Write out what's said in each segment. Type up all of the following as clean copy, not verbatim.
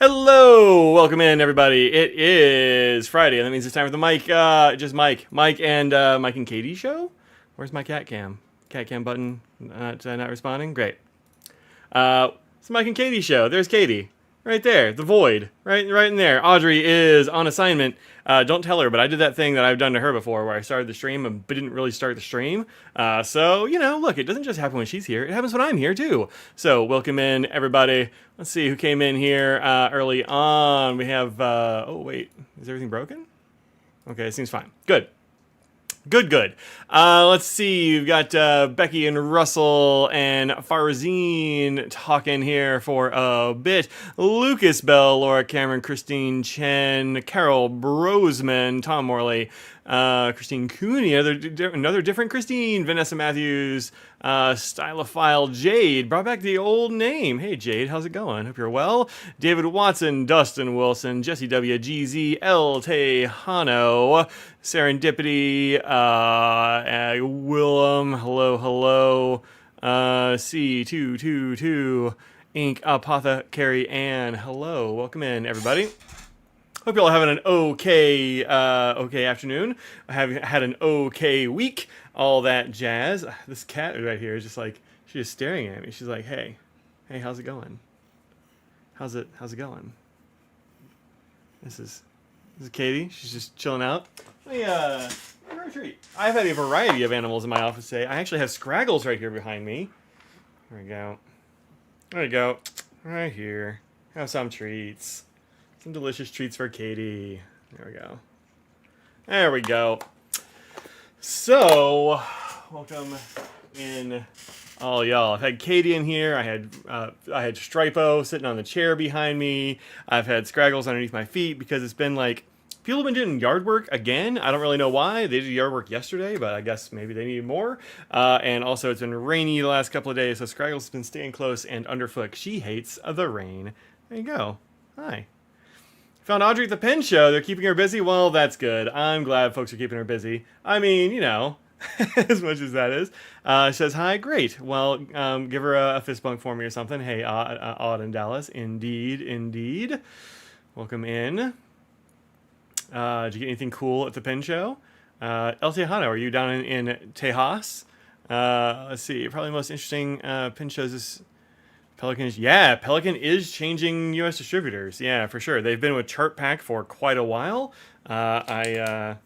Hello, welcome in everybody. It is Friday, and that means it's time for the Mike, Mike and Katie show. Where's my cat cam? Cat cam button not responding. Great. It's the Mike and Katie show. There's Katie, right there. The void, right in there. Audrey is on assignment. Don't tell her, but I did that thing that I've done to her before, where I started the stream and didn't really start the stream. So look, it doesn't just happen when she's here; it happens when I'm here too. So welcome in everybody. Let's see who came in here early on. We have. Oh wait, is everything broken? Okay, it seems fine. Good. Good. Let's see. You've got Becky and Russell and Farzine talking here for a bit. Lucas Bell, Laura Cameron, Christine Chen, Carol Brosman, Tom Morley, Christine Cooney, another different Christine, Vanessa Matthews, Stylophile Jade, brought back the old name. Hey Jade, how's it going? Hope you're well. David Watson, Dustin Wilson, Jesse W, GZ, L Tejano, Serendipity, Willem, hello, C222, Ink Apothecary, and hello, welcome in everybody. Hope you're all having an okay afternoon. I have had an okay week. All that jazz. This cat right here is just like, she's just staring at me. She's like, hey, how's it going? How's it going? This is Katie. She's just chilling out. Let me give her a treat. I've had a variety of animals in my office today. I actually have Scraggles right here behind me. There we go. Right here. Have some treats. Some delicious treats for Katie. There we go. So, welcome in all y'all. I've had Katie in here. I had Stripo sitting on the chair behind me. I've had Scraggles underneath my feet because it's been like, people have been doing yard work again. I don't really know why. They did yard work yesterday, but I guess maybe they needed more. And also, it's been rainy the last couple of days, so Scraggles has been staying close and underfoot. She hates the rain. There you go. Hi. Found Audrey at the pen show. They're keeping her busy. Well, that's good. I'm glad folks are keeping her busy. I mean, as much as that is. She says, hi, great. Well, give her a fist bump for me or something. Hey, Odd in Dallas. Indeed. Welcome in. Did you get anything cool at the pen show? El Tejano, are you down in Tejas? Let's see. Probably the most interesting pen shows is Pelican is changing U.S. distributors. Yeah, for sure. They've been with Chart Pack for quite a while. I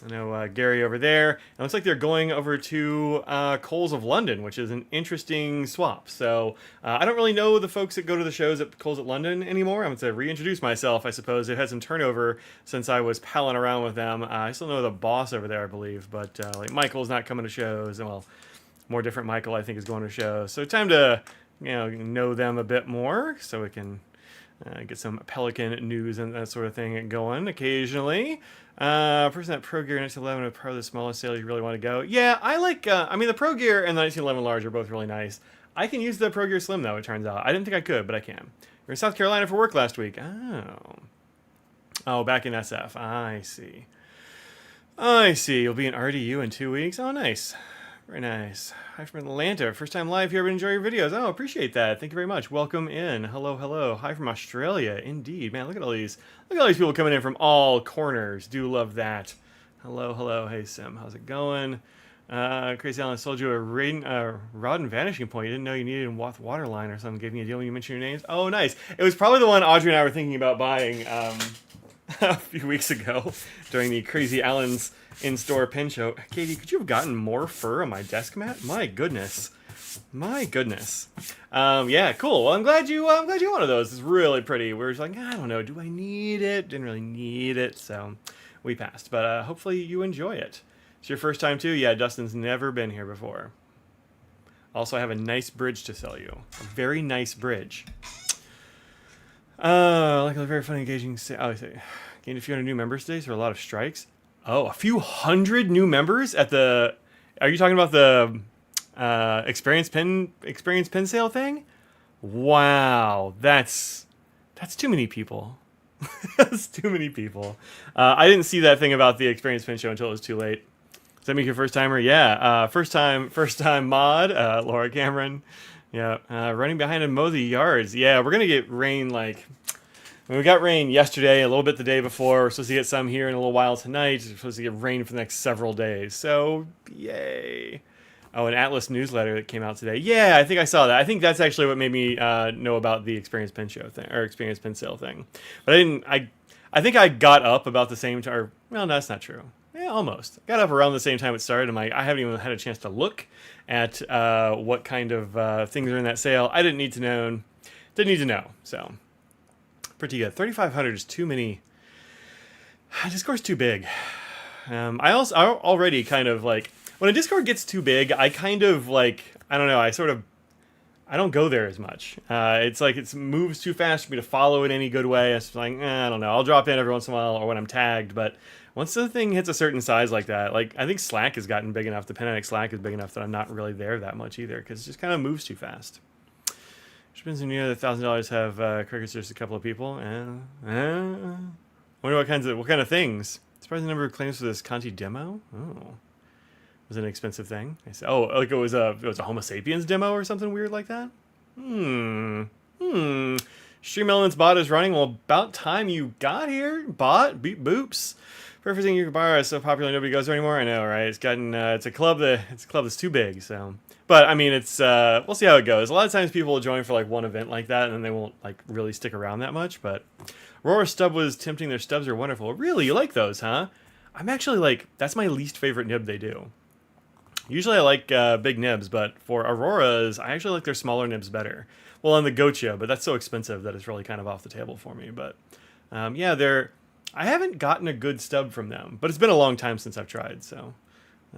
know Gary over there. It looks like they're going over to Coles of London, which is an interesting swap. So I don't really know the folks that go to the shows at Coles of London anymore. I'm going to reintroduce myself, I suppose. They've had some turnover since I was palling around with them. I still know the boss over there, I believe. But like Michael's not coming to shows. And well, more different Michael, I think, is going to shows. So time to know them a bit more so we can get some Pelican news and that sort of thing going occasionally. Person at Pro Gear 1911 is probably the smallest sale you really want to go. Yeah, I like, the Pro Gear and the 1911 large are both really nice. I can use the Pro Gear Slim, though, it turns out. I didn't think I could, but I can. You're in South Carolina for work last week. Oh, back in SF. I see. You'll be in RDU in 2 weeks. Oh, nice. Very nice. Hi from Atlanta. First time live here, but enjoy your videos. Oh, appreciate that. Thank you very much. Welcome in. Hello. Hi from Australia. Indeed. Man, look at all these people coming in from all corners. Do love that. Hello. Hey, Sim. How's it going? Crazy Alan sold you a rod and vanishing point. You didn't know you needed a water line or something. Gave me a deal when you mentioned your names. Oh, nice. It was probably the one Audrey and I were thinking about buying a few weeks ago during the Crazy Alan's in-store pen show. Katie, could you have gotten more fur on my desk mat? My goodness. Yeah, cool. Well, I'm glad you got one of those. It's really pretty. We were just like, I don't know, do I need it? Didn't really need it, so we passed. But hopefully you enjoy it. It's your first time too? Yeah, Dustin's never been here before. Also, I have a nice bridge to sell you. A very nice bridge. Like a very funny, engaging. I say, gained a few hundred new members today, so a lot of strikes. Oh, a few hundred new members at the. Are you talking about the experience pen sale thing? Wow, that's too many people. That's too many people. I didn't see that thing about the experience pen show until it was too late. Does that make you a first timer? Yeah. First time mod. Laura Cameron. Yeah. Running behind and mow the yards. Yeah, we're gonna get rain like. We got rain yesterday, a little bit the day before. We're supposed to get some here in a little while tonight. We're supposed to get rain for the next several days. So, yay. Oh, an Atlas newsletter that came out today. Yeah, I think I saw that. I think that's actually what made me know about the Experience Pen Show thing, or Experience Pen Sale thing. But I didn't, I think I got up about the same time, or, well, no, that's not true. Yeah, almost. I got up around the same time it started. I'm like, I haven't even had a chance to look at what kind of things are in that sale. I didn't need to know. Didn't need to know, so... Pretty good. 3,500 is too many. Discord's too big. I already kind of like when a Discord gets too big. I kind of like I don't know. I don't go there as much. It's like it moves too fast for me to follow it any good way. It's like I don't know. I'll drop in every once in a while or when I'm tagged. But once the thing hits a certain size like that, like I think Slack has gotten big enough. The Pen Slack is big enough that I'm not really there that much either because it just kind of moves too fast. Spends near the $1,000 have crickets just a couple of people. Wonder what kind of things. Surprising number of claims for this Conti demo. Oh, was it an expensive thing? I said, oh, like it was a Homo sapiens demo or something weird like that. Stream Elements bot is running. Well, about time you got here. Bot, beep boops. Referencing your bar is so popular nobody goes there anymore. I know, right? It's gotten it's a club that's too big. So. But I mean, it's we'll see how it goes. A lot of times people will join for like one event like that, and then they won't like really stick around that much. But Aurora Stub was tempting. Their stubs are wonderful. Really, you like those, huh? I'm actually like that's my least favorite nib they do. Usually I like big nibs, but for Auroras, I actually like their smaller nibs better. Well, on the Gocha, but that's so expensive that it's really kind of off the table for me. But yeah, I haven't gotten a good stub from them, but it's been a long time since I've tried, so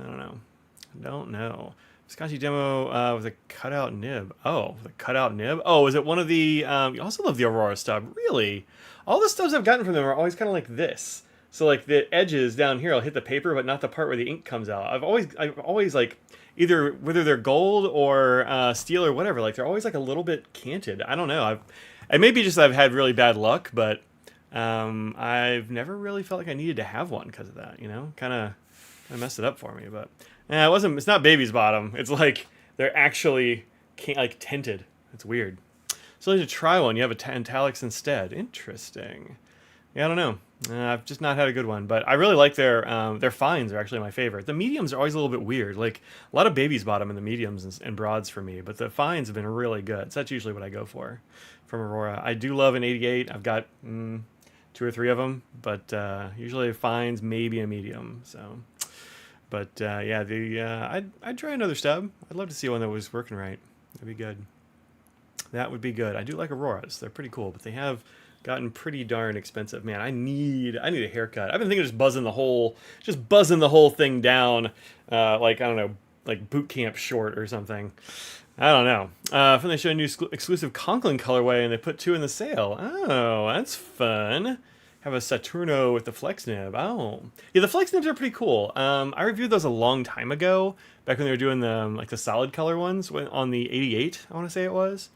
I don't know. Visconti demo with a cutout nib. Oh, with a cutout nib? Oh, is it one of the... you also love the Aurora stub. Really? All the stubs I've gotten from them are always kind of like this. So like the edges down here will hit the paper, but not the part where the ink comes out. I've always like, either whether they're gold or steel or whatever, like they're always like a little bit canted. I don't know. It may be just I've had really bad luck, but I've never really felt like I needed to have one because of that, you know? Kind of messed it up for me, but... Yeah, it's not baby's bottom. It's like they're actually like tinted. It's weird. So I need to try one. You have italics instead. Interesting. Yeah, I don't know. I've just not had a good one, but I really like their fines are actually my favorite. The mediums are always a little bit weird. Like a lot of baby's bottom in the mediums and broads for me, but the fines have been really good. So that's usually what I go for from Aurora. I do love an 88. I've got 2 or 3 of them, but usually fines, maybe a medium. So. But yeah, I'd try another stub. I'd love to see one that was working right. That'd be good. That would be good. I do like Auroras. They're pretty cool, but they have gotten pretty darn expensive. Man, I need a haircut. I've been thinking of just buzzing the whole thing down, like I don't know, like boot camp short or something. I don't know. When they show a new exclusive Conklin colorway and they put 2 in the sale. Oh, that's fun. Have a Saturno with the flex nib. Oh, yeah, the flex nibs are pretty cool. I reviewed those a long time ago, back when they were doing the solid color ones on the 88. I want to say it was,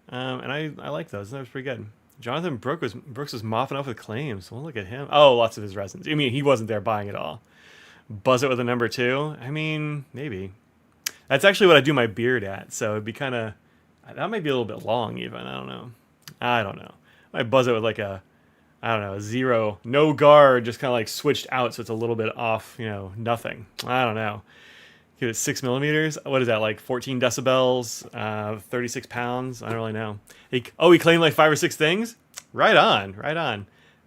and I like those. That was pretty good. Jonathan Brooks was mopping up with claims. Well, look at him. Oh, lots of his resins. I mean, he wasn't there buying it all. Buzz it with a number 2. I mean, maybe. That's actually what I do my beard at. So it'd be kind of that might be a little bit long even. I don't know. I might buzz it with like a. I don't know, 0, no guard, just kind of like switched out, so it's a little bit off, you know, nothing. I don't know. Give it 6 millimeters. What is that, like 14 decibels, 36 pounds? I don't really know. He claimed like 5 or 6 things? Right on.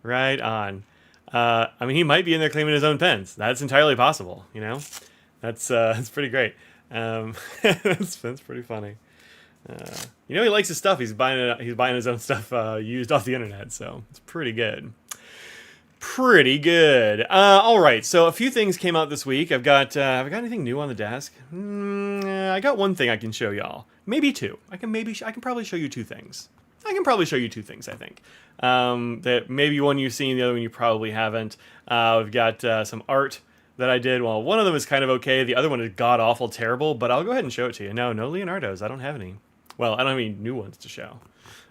I mean, he might be in there claiming his own pens. That's entirely possible, you know? That's pretty great. That's pretty funny. You know he likes his stuff. He's buying his own stuff used off the internet, so it's pretty good. All right, so a few things came out this week. Have I got anything new on the desk? I got one thing I can show y'all. Maybe 2. I can probably show you 2 things. I think. That maybe one you've seen, the other one you probably haven't. We've got some art that I did. Well, one of them is kind of okay. The other one is god-awful terrible, but I'll go ahead and show it to you. No Leonardos. I don't have any. Well, I don't have any new ones to show.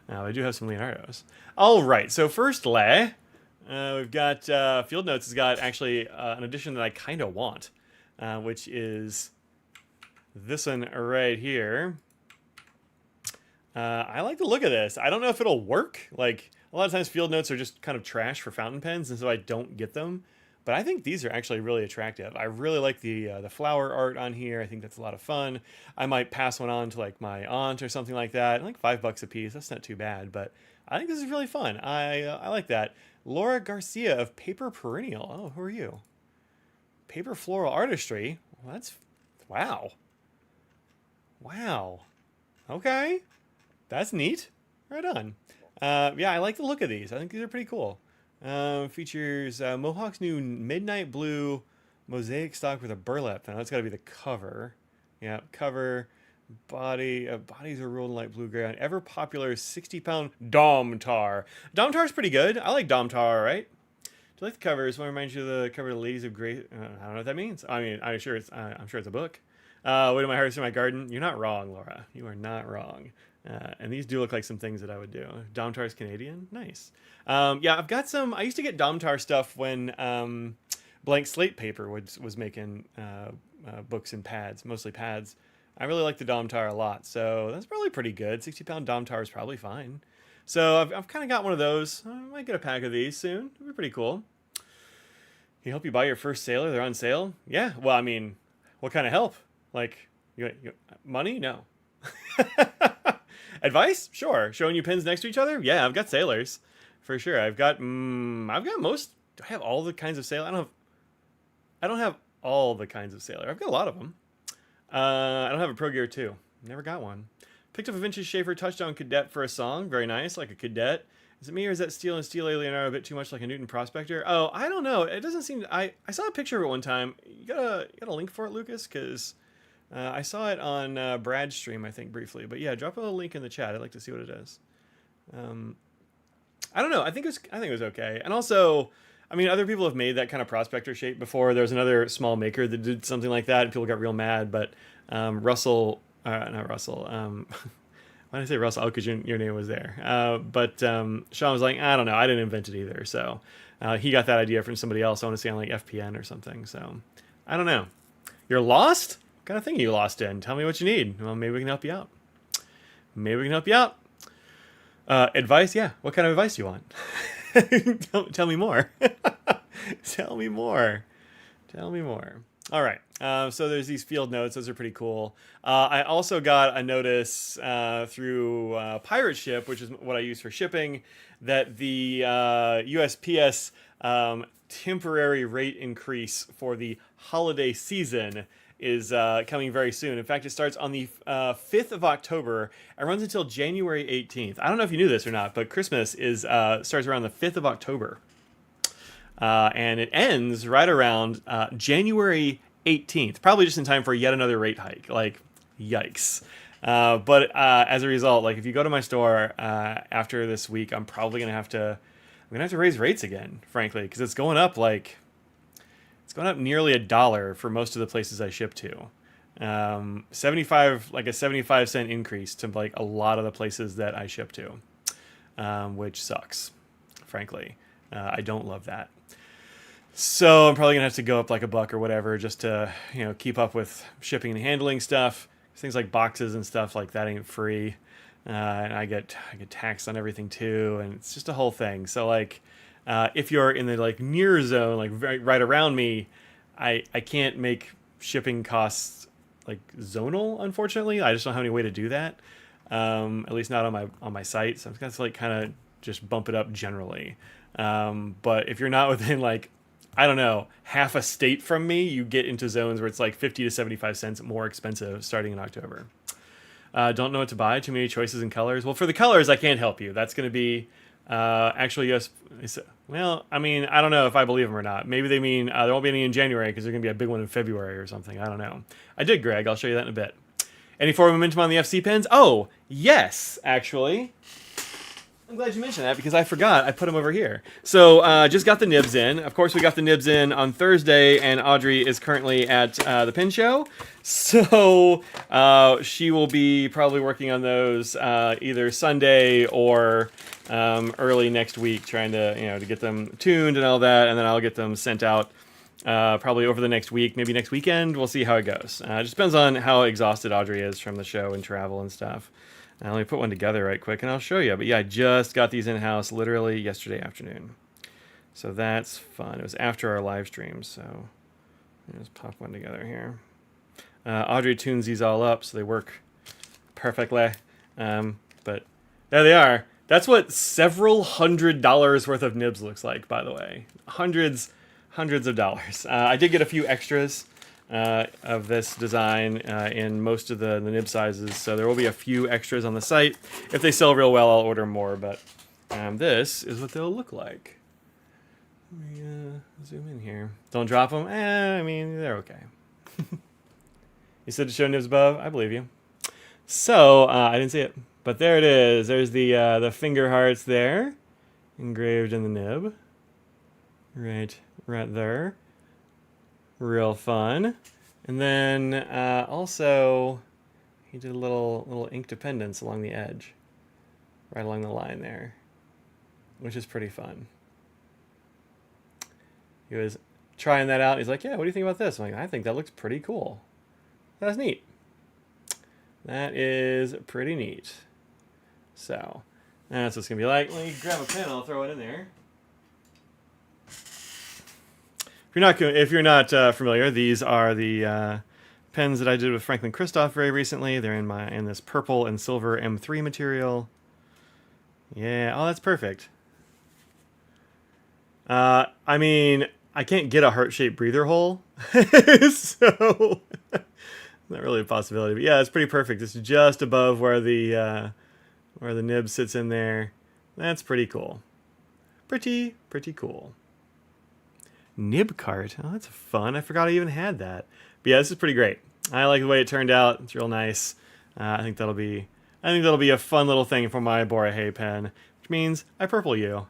I do have some Leonardos. All right, so firstly, we've got Field Notes has got actually an edition that I kind of want. which is this one right here. I like the look of this. I don't know if it'll work. Like, a lot of times field notes are just kind of trash for fountain pens, and so I don't get them. But I think these are actually really attractive. I really like the flower art on here. I think that's a lot of fun. I might pass one on to like my aunt or something like that. Like $5 a piece. That's not too bad. But I think this is really fun. I like that. Laura Garcia of Paper Perennial. Oh, who are you? Paper Floral Artistry. Well, that's wow. Wow. Okay. That's neat. Right on. Yeah, I like the look of these. I think these are pretty cool. Features Mohawk's new Midnight Blue mosaic stock with a burlap. Now that's got to be the cover. Yeah, cover. Bodies are ruled in light blue gray on ever popular 60-pound Domtar. Domtar's pretty good. I like Domtar, right? Do you like the covers? Want to remind you of the cover of the Ladies of Grace. I don't know what that means. I mean, I'm sure it's a book. What do my harvest in my garden? You're not wrong, Laura. You are not wrong. And these do look like some things that I would do. Domtar's Canadian? Nice. Yeah, I've got some... I used to get Domtar stuff when Blank Slate Paper was making books and pads, mostly pads. I really like the Domtar a lot, so that's probably pretty good. 60-pound Domtar is probably fine. So I've kind of got one of those. I might get a pack of these soon. It'll be pretty cool. Can you help you buy your first sailor? They're on sale? Yeah, well, I mean, what kind of help? Like, you money? No. Advice? Sure. Showing you pins next to each other? Yeah, I've got sailors for sure. I've got most. Do I have all the kinds of sailor? I don't have all the kinds of sailor. I've got a lot of them. I don't have a Pro Gear 2. Never got one. Picked up a vintage Schaefer Touchdown Cadet for a song. Very nice, like a cadet. Is it me or is that Steel and Steel Leonardo a bit too much like a Newton Prospector? Oh, I don't know. It doesn't seem. I saw a picture of it one time. You got a link for it, Lucas? Because I saw it on Brad's stream, I think, briefly. But yeah, drop a link in the chat. I'd like to see what it is. I don't know. I think it was okay. And also, I mean, other people have made that kind of prospector shape before. There was another small maker that did something like that, and people got real mad. But not Russell. Why did I say Russell? Oh, because your name was there. But Sean was like, I don't know. I didn't invent it either. So he got that idea from somebody else. I want to say on like FPN or something. So I don't know. You're lost? What kind of thing are you lost in? Tell me what you need. Well, maybe we can help you out. Advice? Yeah. What kind of advice do you want? Tell me more. Tell me more. All right. So there's these field notes. Those are pretty cool. I also got a notice through Pirate Ship, which is what I use for shipping, that the USPS temporary rate increase for the holiday season is coming very soon. In fact, it starts on the 5th of October and runs until January 18th. I don't know if you knew this or not, but Christmas starts around the 5th of October. And it ends right around January 18th, probably just in time for yet another rate hike. Like, yikes. But as a result, like if you go to my store after this week, I'm probably gonna have to raise rates again, frankly, because it's going up nearly $1 for most of the places I ship to. 75-cent increase to like a lot of the places that I ship to, which sucks, frankly. I don't love that. So I'm probably gonna have to go up like $1 or whatever just to keep up with shipping and handling stuff. Things like boxes and stuff like that ain't free, and I get taxed on everything too, and it's just a whole thing. So like, if you're in the like near zone, like right around me, I can't make shipping costs like zonal. Unfortunately, I just don't have any way to do that. At least not on my site. So I'm gonna have to like kind of just bump it up generally. But if you're not within like, I don't know, half a state from me, you get into zones where it's like 50 to 75 cents more expensive starting in October. Don't know what to buy. Too many choices in colors. Well, for the colors, I can't help you. That's going to be actually US. Well, I mean, I don't know if I believe them or not. Maybe they mean there won't be any in January because there's going to be a big one in February or something. I don't know. I did, Greg. I'll show you that in a bit. Any form of momentum on the FC pens? Oh, yes, actually. I'm glad you mentioned that because I forgot. I put them over here. So just got the nibs in. Of course, we got the nibs in on Thursday, and Audrey is currently at the pin show. So she will be probably working on those either Sunday or early next week, trying to to get them tuned and all that, and then I'll get them sent out probably over the next week, maybe next weekend. We'll see how it goes. It just depends on how exhausted Audrey is from the show and travel and stuff. Let me put one together right quick and I'll show you. But yeah, I just got these in-house literally yesterday afternoon. So that's fun. It was after our live stream, so let's pop one together here. Audrey tunes these all up so they work perfectly. But there they are. That's what several $100s worth of nibs looks like, by the way. Hundreds of dollars. I did get a few extras of this design in most of the nib sizes, so there will be a few extras on the site. If they sell real well, I'll order more, but this is what they'll look like. Let me zoom in here. Don't drop them. I mean, they're okay. You said to show nibs above? I believe you. So, I didn't see it. But there it is. There's the finger hearts there. Engraved in the nib. Right there. Real fun. And then also, he did a little Inkdependence along the edge. Right along the line there. Which is pretty fun. He was trying that out. He's like, yeah, what do you think about this? I'm like, I think that looks pretty cool. That's neat. That is pretty neat. So, that's what it's going to be like. Let me grab a pen. I'll throw it in there. If you're not familiar, these are the pens that I did with Franklin-Christoph very recently. They're in this purple and silver M3 material. Yeah, oh, that's perfect. I mean, I can't get a heart-shaped breather hole, so not really a possibility. But yeah, it's pretty perfect. It's just above where the nib sits in there. That's pretty cool. Pretty cool. Nib cart. Oh, that's fun. I forgot I even had that. But yeah, this is pretty great. I like the way it turned out. It's real nice. I think that'll be a fun little thing for my Bora Hay pen, which means I purple you.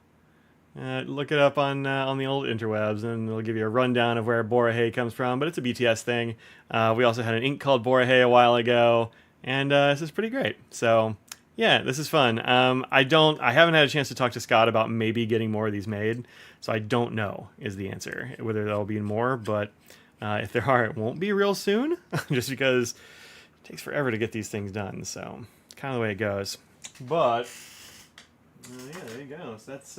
Look it up on the old interwebs, and it'll give you a rundown of where Bora Hay comes from. But it's a BTS thing. We also had an ink called Bora Hay a while ago, and this is pretty great. So yeah, this is fun. I haven't had a chance to talk to Scott about maybe getting more of these made, so I don't know is the answer whether there'll be more. But if there are, it won't be real soon, just because it takes forever to get these things done. So it's kind of the way it goes. But yeah, there you go. So that's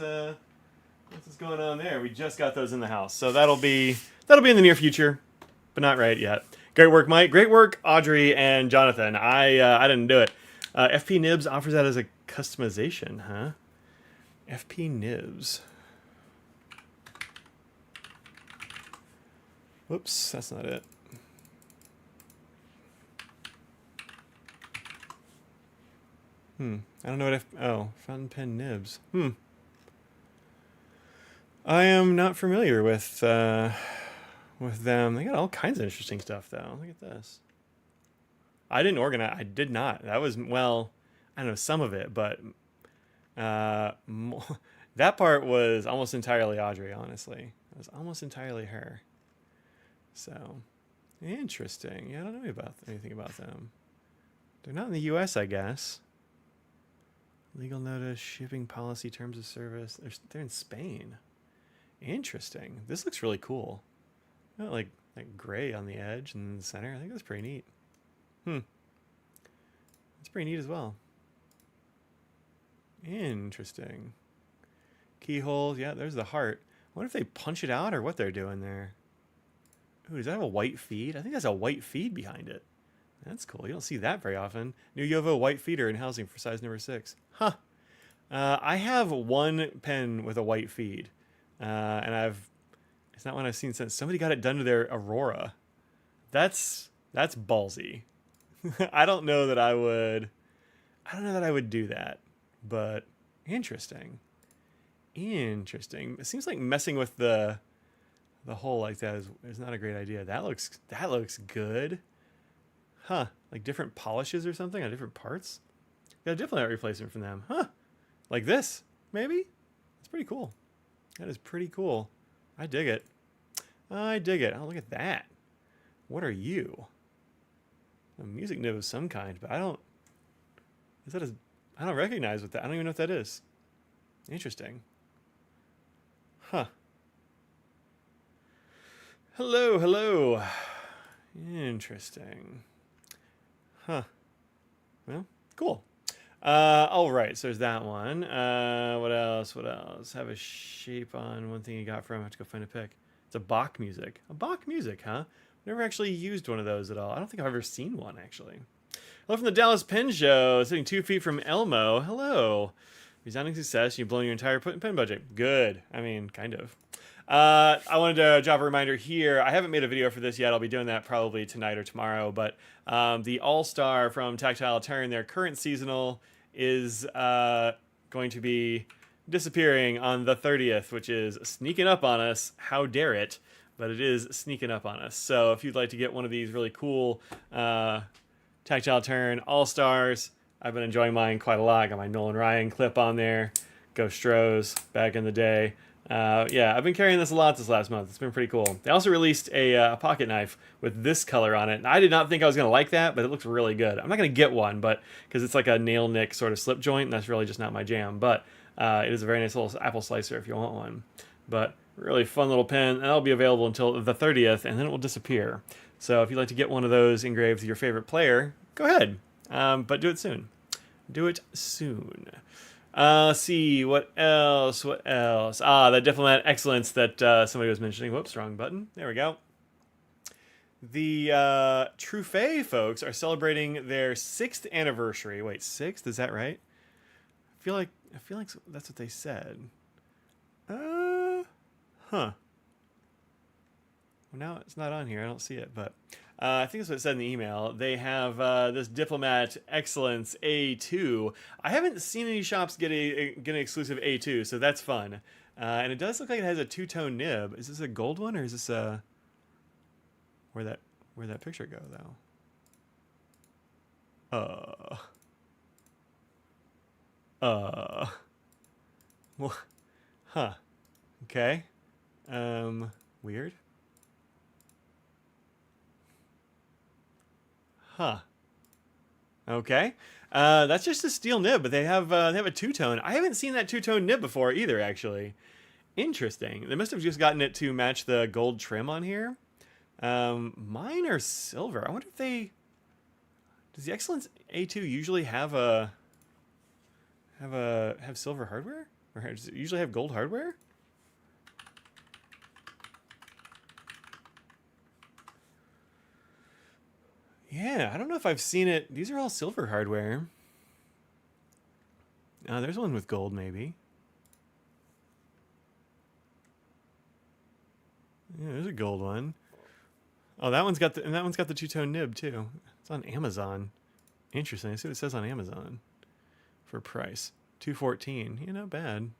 what's going on there. We just got those in the house, so that'll be in the near future, but not right yet. Great work, Mike. Great work, Audrey and Jonathan. I didn't do it. FP Nibs offers that as a customization, huh? FP Nibs. Whoops, that's not it. I don't know what fountain pen nibs. I am not familiar with them. They got all kinds of interesting stuff, though. Look at this. I didn't organize. I did not. That was, well, I don't know, some of it, but that part was almost entirely Audrey, honestly. It was almost entirely her. So, interesting. Yeah, I don't know anything about them. They're not in the U.S., I guess. Legal notice, shipping policy, terms of service. They're in Spain. Interesting. This looks really cool. Got like gray on the edge and the center. I think that's pretty neat. That's pretty neat as well. Interesting. Keyholes. Yeah, there's the heart. I wonder if they punch it out or what they're doing there. Ooh, does that have a white feed? I think that's a white feed behind it. That's cool. You don't see that very often. New Yovo white feeder in housing for size number 6. Huh. I have one pen with a white feed. And it's not one I've seen since. Somebody got it done to their Aurora. That's ballsy. I don't know that I would do that, but interesting. It seems like messing with the hole like that is not a great idea. That looks good. Huh. Like different polishes or something on different parts. Got a diplomat replacement from them. Huh. Like this, maybe? That's pretty cool. That is pretty cool. I dig it. Oh, look at that. What are you? A music nib of some kind, but I don't recognize what that. I don't even know what that is. Interesting. Huh. Hello, hello. Interesting. Huh. Well, cool. All right, so there's that one. What else? What else? Have a shape on one thing you got from. I have to go find a pic. It's a Bach music. A Bach music, huh? Never actually used one of those at all. I don't think I've ever seen one, actually. Hello from the Dallas Pen Show, sitting 2 feet from Elmo. Hello. Resounding success. You've blown your entire pen budget. Good. I mean, kind of. I wanted to drop a reminder here. I haven't made a video for this yet. I'll be doing that probably tonight or tomorrow. But the All-Star from Tactile Turn, their current seasonal, is going to be disappearing on the 30th, which is sneaking up on us. How dare it? But it is sneaking up on us. So if you'd like to get one of these really cool Tactile Turn All-Stars, I've been enjoying mine quite a lot. Got my Nolan Ryan clip on there. Go Stros back in the day. Yeah, I've been carrying this a lot this last month. It's been pretty cool. They also released a pocket knife with this color on it. And I did not think I was going to like that, but it looks really good. I'm not going to get one, but because it's like a nail nick sort of slip joint, and that's really just not my jam. But it is a very nice little apple slicer if you want one. But really fun little pen, and that'll be available until the 30th, and then it will disappear. So if you'd like to get one of those engraved with your favorite player, go ahead. But do it soon. Do it soon. Let's see, what else? What else? The Diplomat Excellence that somebody was mentioning. Whoops, wrong button. There we go. The Truffet folks are celebrating their 6th anniversary. Wait, 6th? Is that right? I feel like that's what they said. Huh. Well, now it's not on here. I don't see it, but I think that's what it said in the email. They have this Diplomat Excellence A2. I haven't seen any shops get an exclusive A2, so that's fun. And it does look like it has a two-tone nib. Is this a gold one, or is this a where'd that picture go though? Well, huh. Okay. Weird. Huh. Okay. That's just a steel nib, but they have a two-tone. I haven't seen that two-tone nib before either, actually. Interesting. They must have just gotten it to match the gold trim on here. Mine are silver. I wonder if they... Does the Excellence A2 usually have silver hardware? Or does it usually have gold hardware? Yeah, I don't know if I've seen it. These are all silver hardware. There's one with gold, maybe. Yeah, there's a gold one. Oh, that one's got the two-tone nib too. It's on Amazon. Interesting. I see what it says on Amazon for price. $214. Yeah, not bad.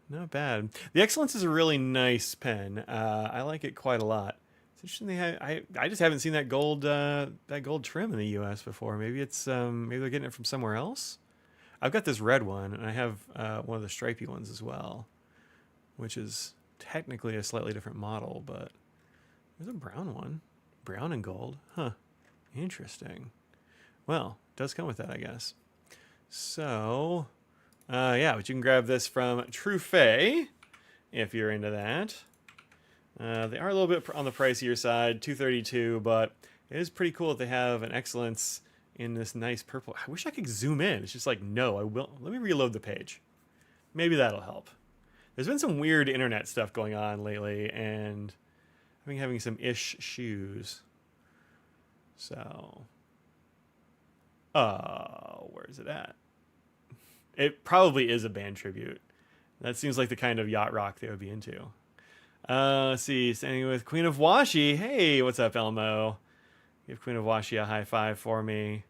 Not bad. The Excellence is a really nice pen. I like it quite a lot. It's interesting. I just haven't seen that gold trim in the U.S. before. Maybe it's maybe they're getting it from somewhere else. I've got this red one, and I have one of the stripy ones as well, which is technically a slightly different model, but there's a brown one, brown and gold. Huh, interesting. Well, it does come with that, I guess. So, yeah, but you can grab this from Truffet if you're into that. They are a little bit on the pricier side, $232, but it is pretty cool that they have an Excellence in this nice purple. I wish I could zoom in. It's just like, no, I will. Let me reload the page. Maybe that'll help. There's been some weird internet stuff going on lately, and I've been having some issues. So, where is it at? It probably is a band tribute. That seems like the kind of yacht rock they would be into. Let's see, standing with Queen of Washi. Hey, what's up, Elmo? Give Queen of Washi a high five for me.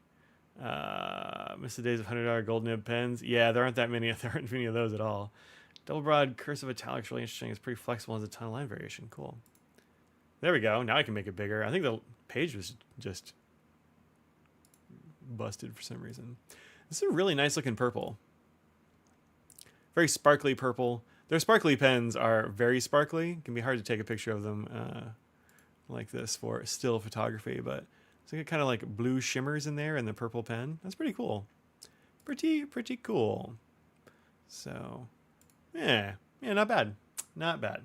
Miss the days of $100 gold nib pens. Yeah, there aren't many of those at all. Double broad cursive italics, really interesting. It's pretty flexible, has a ton of line variation. Cool. There we go. Now I can make it bigger. I think the page was just busted for some reason. This is a really nice looking purple. Very sparkly purple. Their sparkly pens are very sparkly. It can be hard to take a picture of them like this for still photography, but it's like kind of like blue shimmers in there in the purple pen. That's pretty cool. Pretty cool. So, yeah, not bad. Not bad.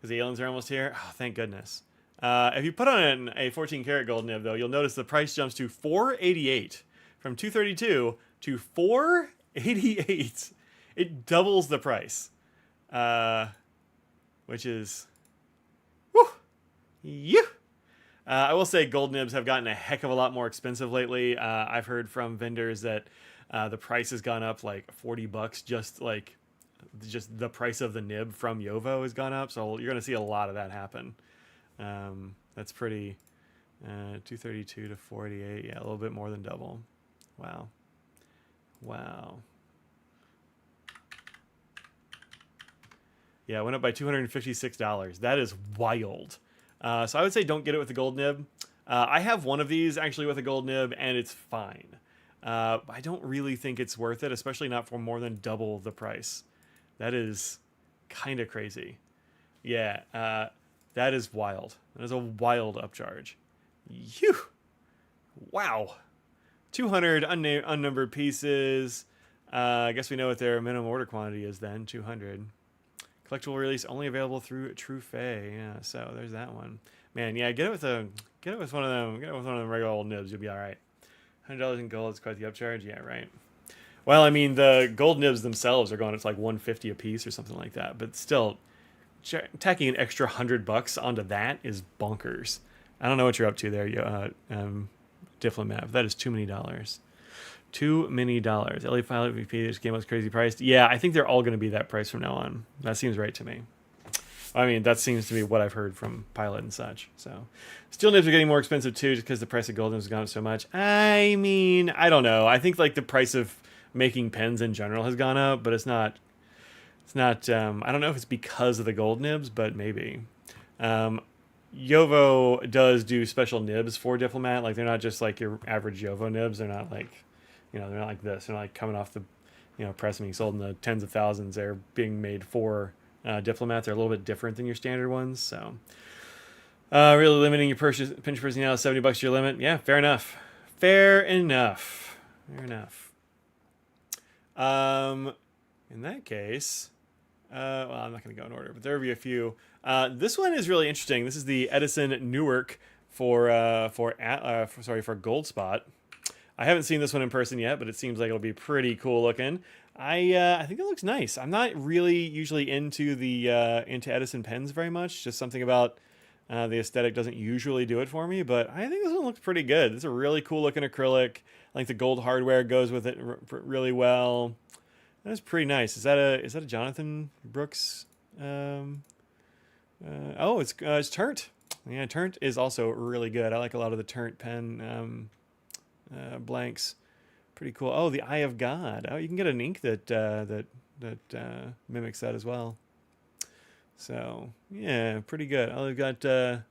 because the aliens are almost here. Oh, thank goodness. If you put on a 14 karat gold nib, though, you'll notice the price jumps to $488 from $232 to $488. It doubles the price, which is, whew, yeah. I will say gold nibs have gotten a heck of a lot more expensive lately. I've heard from vendors that the price has gone up like $40 just the price of the nib from Yovo has gone up. So you're going to see a lot of that happen. That's pretty, 232 to 48. Yeah, a little bit more than double. Wow. Wow. Yeah, it went up by $256. That is wild. So I would say don't get it with the gold nib. I have one of these actually with a gold nib, and it's fine. I don't really think it's worth it, especially not for more than double the price. That is kind of crazy. Yeah, that is wild. That is a wild upcharge. Phew! Wow. 200 unnumbered pieces. I guess we know what their minimum order quantity is then, 200. Collectible release only available through True Fay. Yeah, so there's that one. Man, yeah, get it with one of them. Get it with one of them regular old nibs. You'll be all right. $100 in gold is quite the upcharge. Yeah, right. Well, I mean, the gold nibs themselves are going up to like $150 a piece or something like that. But still, tacking an extra $100 onto that is bonkers. I don't know what you're up to there, Diplomat. But that is too many dollars. Too many dollars. LA Pilot VP, this game was crazy priced. Yeah, I think they're all going to be that price from now on. That seems right to me. I mean, that seems to be what I've heard from Pilot and such. So, steel nibs are getting more expensive too, just because the price of gold nibs has gone up so much. I mean, I don't know. I think like the price of making pens in general has gone up, but it's not. It's not. I don't know if it's because of the gold nibs, but maybe. Yovo does do special nibs for Diplomat. Like they're not just like your average Yovo nibs. They're not like. They're not like this. They're not like coming off the, press and being sold in the tens of thousands. They're being made for Diplomats. They're a little bit different than your standard ones. So, really limiting your pinch purchasing now is $70 your limit. Yeah, fair enough. Fair enough. Fair enough. In that case, well, I'm not going to go in order, but there will be a few. This one is really interesting. This is the Edison Newark for Gold Spot. I haven't seen this one in person yet, but it seems like it'll be pretty cool looking. I think it looks nice. I'm not really usually into into Edison pens very much. Just something about the aesthetic doesn't usually do it for me, but I think this one looks pretty good. It's a really cool looking acrylic. I think the gold hardware goes with it really well. That's pretty nice. Is that a Jonathan Brooks? Oh, it's Turnt. Yeah, Turnt is also really good. I like a lot of the Turnt pen. Blanks, pretty cool. Oh, the Eye of God. Oh, you can get an ink that mimics that as well. So yeah, pretty good. Oh, they've got I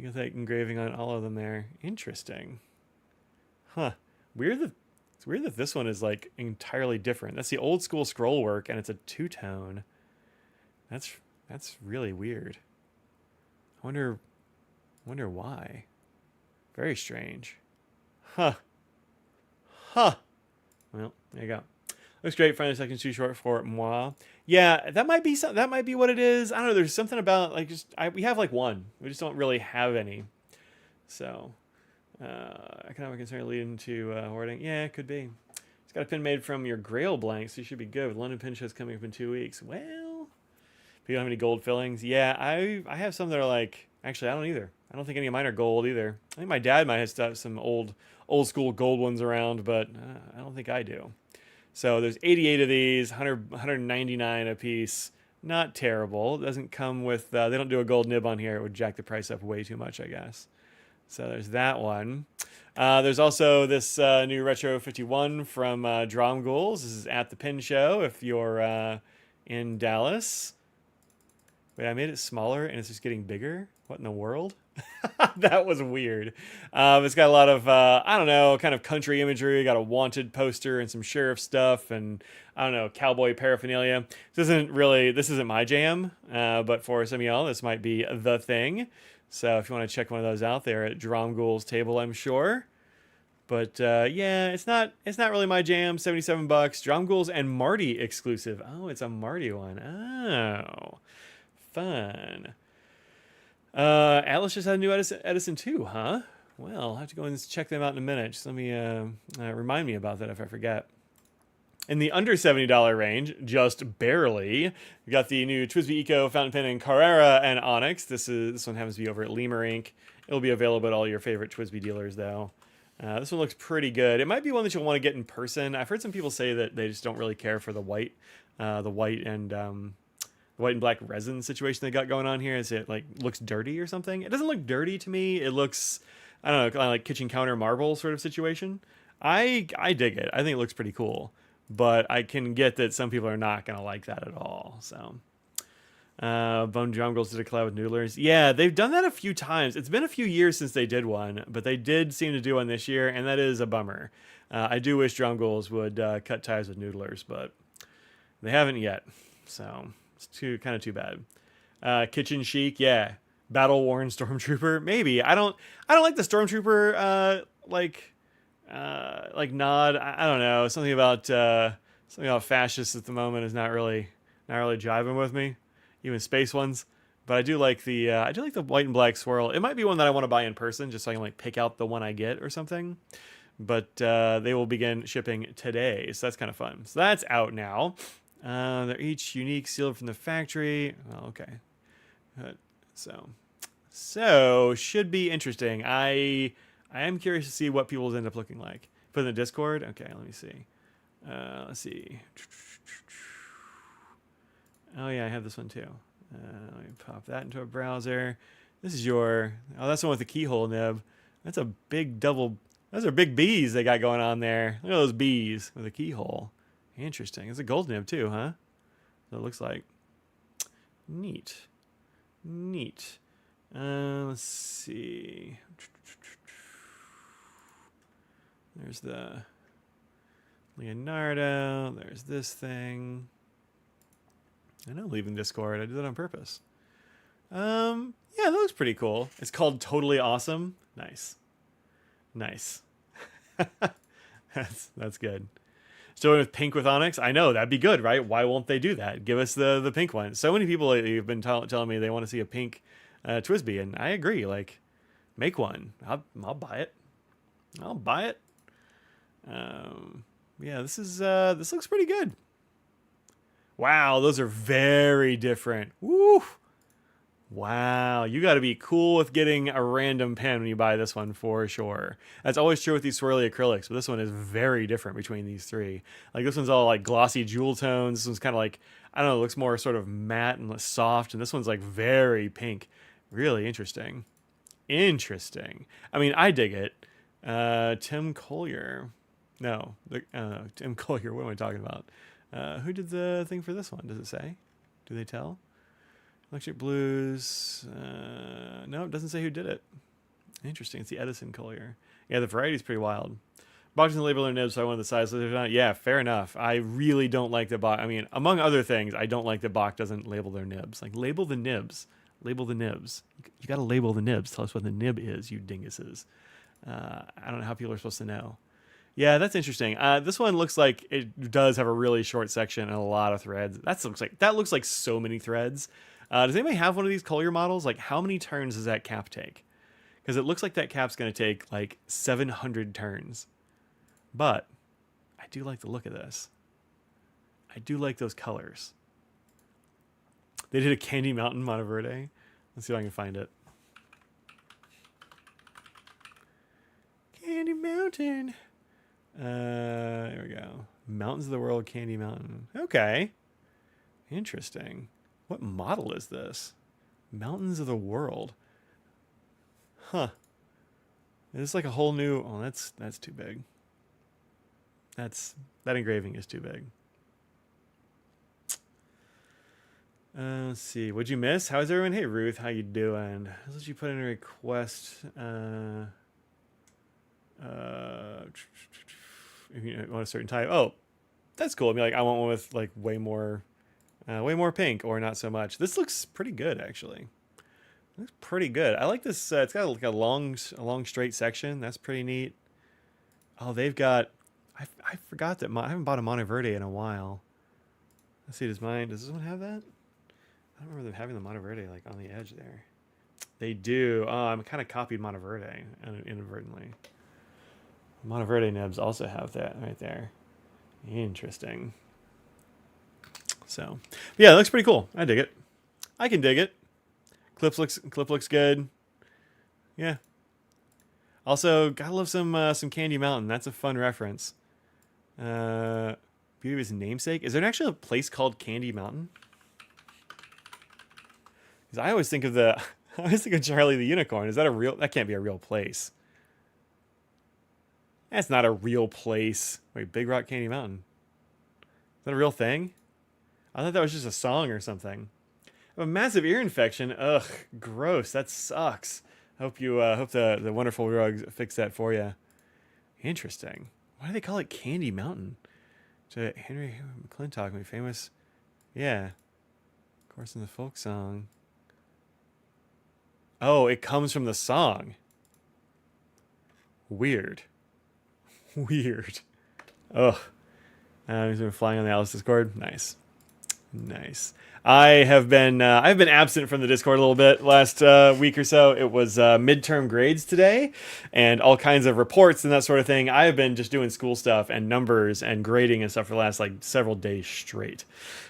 got that engraving on all of them there. Interesting, huh? It's weird that this one is like entirely different. That's the old school scroll work, and it's a two-tone. That's really weird. I wonder why. Very strange. Huh. Well, there you go. Looks great. Finally, second's too short for moi. Yeah, that might be that might be what it is. I don't know. There's something about like we have like one. We just don't really have any. So, economic concern leading to hoarding. Yeah, it could be. It's got a pin made from your Grail blank, so you should be good. With London pin shows coming up in 2 weeks. Well, if you don't have any gold fillings, yeah, I have some that are like. Actually, I don't either. I don't think any of mine are gold either. I think my dad might have some old school gold ones around, but I don't think I do. So there's 88 of these, 199 a piece. Not terrible. It doesn't come with, they don't do a gold nib on here. It would jack the price up way too much, I guess. So there's that one. There's also this new Retro 51 from Drum Ghouls. This is at the Pin Show if you're in Dallas. Wait, I made it smaller and it's just getting bigger? What in the world? That was weird. It's got a lot of, I don't know, kind of country imagery. Got a wanted poster and some sheriff stuff and, I don't know, cowboy paraphernalia. This isn't my jam, but for some of y'all, this might be the thing. So if you want to check one of those out there at Drum Ghouls table, I'm sure. But yeah, it's not really my jam. $77. Drum Ghouls and Marty exclusive. Oh, it's a Marty one. Oh. Fun. Atlas just had a new Edison too, huh? Well, I'll have to go and check them out in a minute. Just let me remind me about that if I forget. In the under $70 range, just barely, we got the new TWSBI Eco fountain pen in Carrera and Onyx. This one happens to be over at Lemur Ink. It'll be available at all your favorite TWSBI dealers, though. This one looks pretty good. It might be one that you'll want to get in person. I've heard some people say that they just don't really care for the white and black resin situation they got going on here. Is it like looks dirty or something? It doesn't look dirty to me. It looks, I don't know, kind of like kitchen counter marble sort of situation. I dig it. I think it looks pretty cool. But I can get that some people are not going to like that at all. So, Bone Jungles did a collab with Noodlers. Yeah, they've done that a few times. It's been a few years since they did one, but they did seem to do one this year, and that is a bummer. I do wish Jungles would cut ties with Noodlers, but they haven't yet. So, it's kind of too bad. Kitchen Chic, yeah. Battle Worn Stormtrooper, maybe. I don't like the Stormtrooper nod. I don't know. Something about fascists at the moment is not really jiving with me, even space ones. But I do like the white and black swirl. It might be one that I want to buy in person, just so I can like pick out the one I get or something. But they will begin shipping today, so that's kind of fun. So that's out now. They're each unique, sealed from the factory. Oh, okay. So should be interesting. I am curious to see what people's end up looking like. Put in the Discord? Okay, let me see. Let's see. Oh, yeah, I have this one too. Let me pop that into a browser. This is that's the one with the keyhole nib. That's a big double. Those are big bees they got going on there. Look at those bees with a keyhole. Interesting. It's a gold nib too, huh? So it looks like. Neat. Let's see. There's the Leonardo. There's this thing. I know, leaving Discord. I did that on purpose. Yeah, that looks pretty cool. It's called Totally Awesome. Nice. That's good. So with pink with Onyx, I know that'd be good, right? Why won't they do that? Give us the pink one. So many people lately have been telling me they want to see a pink TWSBI, and I agree. Like, make one. I'll buy it. Yeah, this looks pretty good. Wow, those are very different. Woo! Wow, you got to be cool with getting a random pen when you buy this one for sure. That's always true with these swirly acrylics, but this one is very different between these three. Like this one's all like glossy jewel tones. This one's kind of like, I don't know, looks more sort of matte and soft, and this one's like very pink. Really interesting. I mean, I dig it. Tim Collier. No, Tim Collier. What am I talking about? Who did the thing for this one? Does it say? Do they tell? Electric Blues. No, it doesn't say who did it. Interesting. It's the Edison Collier. Yeah, the variety's pretty wild. Box doesn't label their nibs, so I wanted the size. Yeah, fair enough. I really don't like the Bach. I mean, among other things, I don't like that Bach doesn't label their nibs. Like, label the nibs. Label the nibs. You got to label the nibs. Tell us what the nib is, you dinguses. I don't know how people are supposed to know. Yeah, that's interesting. This one looks like it does have a really short section and a lot of threads. That looks like so many threads. Does anybody have one of these Collier models? Like, how many turns does that cap take? Because it looks like that cap's going to take like 700 turns. But I do like the look of this. I do like those colors. They did a Candy Mountain Monteverde. Let's see if I can find it. Candy Mountain. There we go. Mountains of the World, Candy Mountain. Okay. Interesting. What model is this? Mountains of the World. Huh. It's like a whole new... Oh, that's too big. That engraving is too big. Let's see. What'd you miss? How's everyone? Hey, Ruth. How you doing? Let's let you put in a request. If you want a certain type. Oh, that's cool. I mean, like, I want one with like way more pink or not so much. This looks pretty good, actually. Looks pretty good. I like this. It's got like a long straight section. That's pretty neat. Oh, they've got. I forgot that I haven't bought a Monteverde in a while. Let's see. Does this one have that? I don't remember them having the Monteverde like on the edge there. They do. Oh, I'm kind of copied Monteverde inadvertently. Monteverde nibs also have that right there. Interesting. So, yeah, it looks pretty cool. I dig it. I can dig it. Clip looks good. Yeah. Also, gotta love some Candy Mountain. That's a fun reference. Beauty of his namesake. Is there actually a place called Candy Mountain? Because I always think of I always think of Charlie the Unicorn. Is that a real? That can't be a real place. That's not a real place. Wait, Big Rock Candy Mountain. Is that a real thing? I thought that was just a song or something. A massive ear infection. Ugh, gross. That sucks. Hope the wonderful rugs fix that for you. Interesting. Why do they call it Candy Mountain? To Henry McClintock, my famous. Yeah. Of course, in the folk song. Oh, it comes from the song. Weird. Weird. Ugh. He's been flying on the Alice Discord. Nice. Nice. I've been absent from the Discord a little bit last week or so. It was midterm grades today, and all kinds of reports and that sort of thing. I have been just doing school stuff and numbers and grading and stuff for the last like several days straight.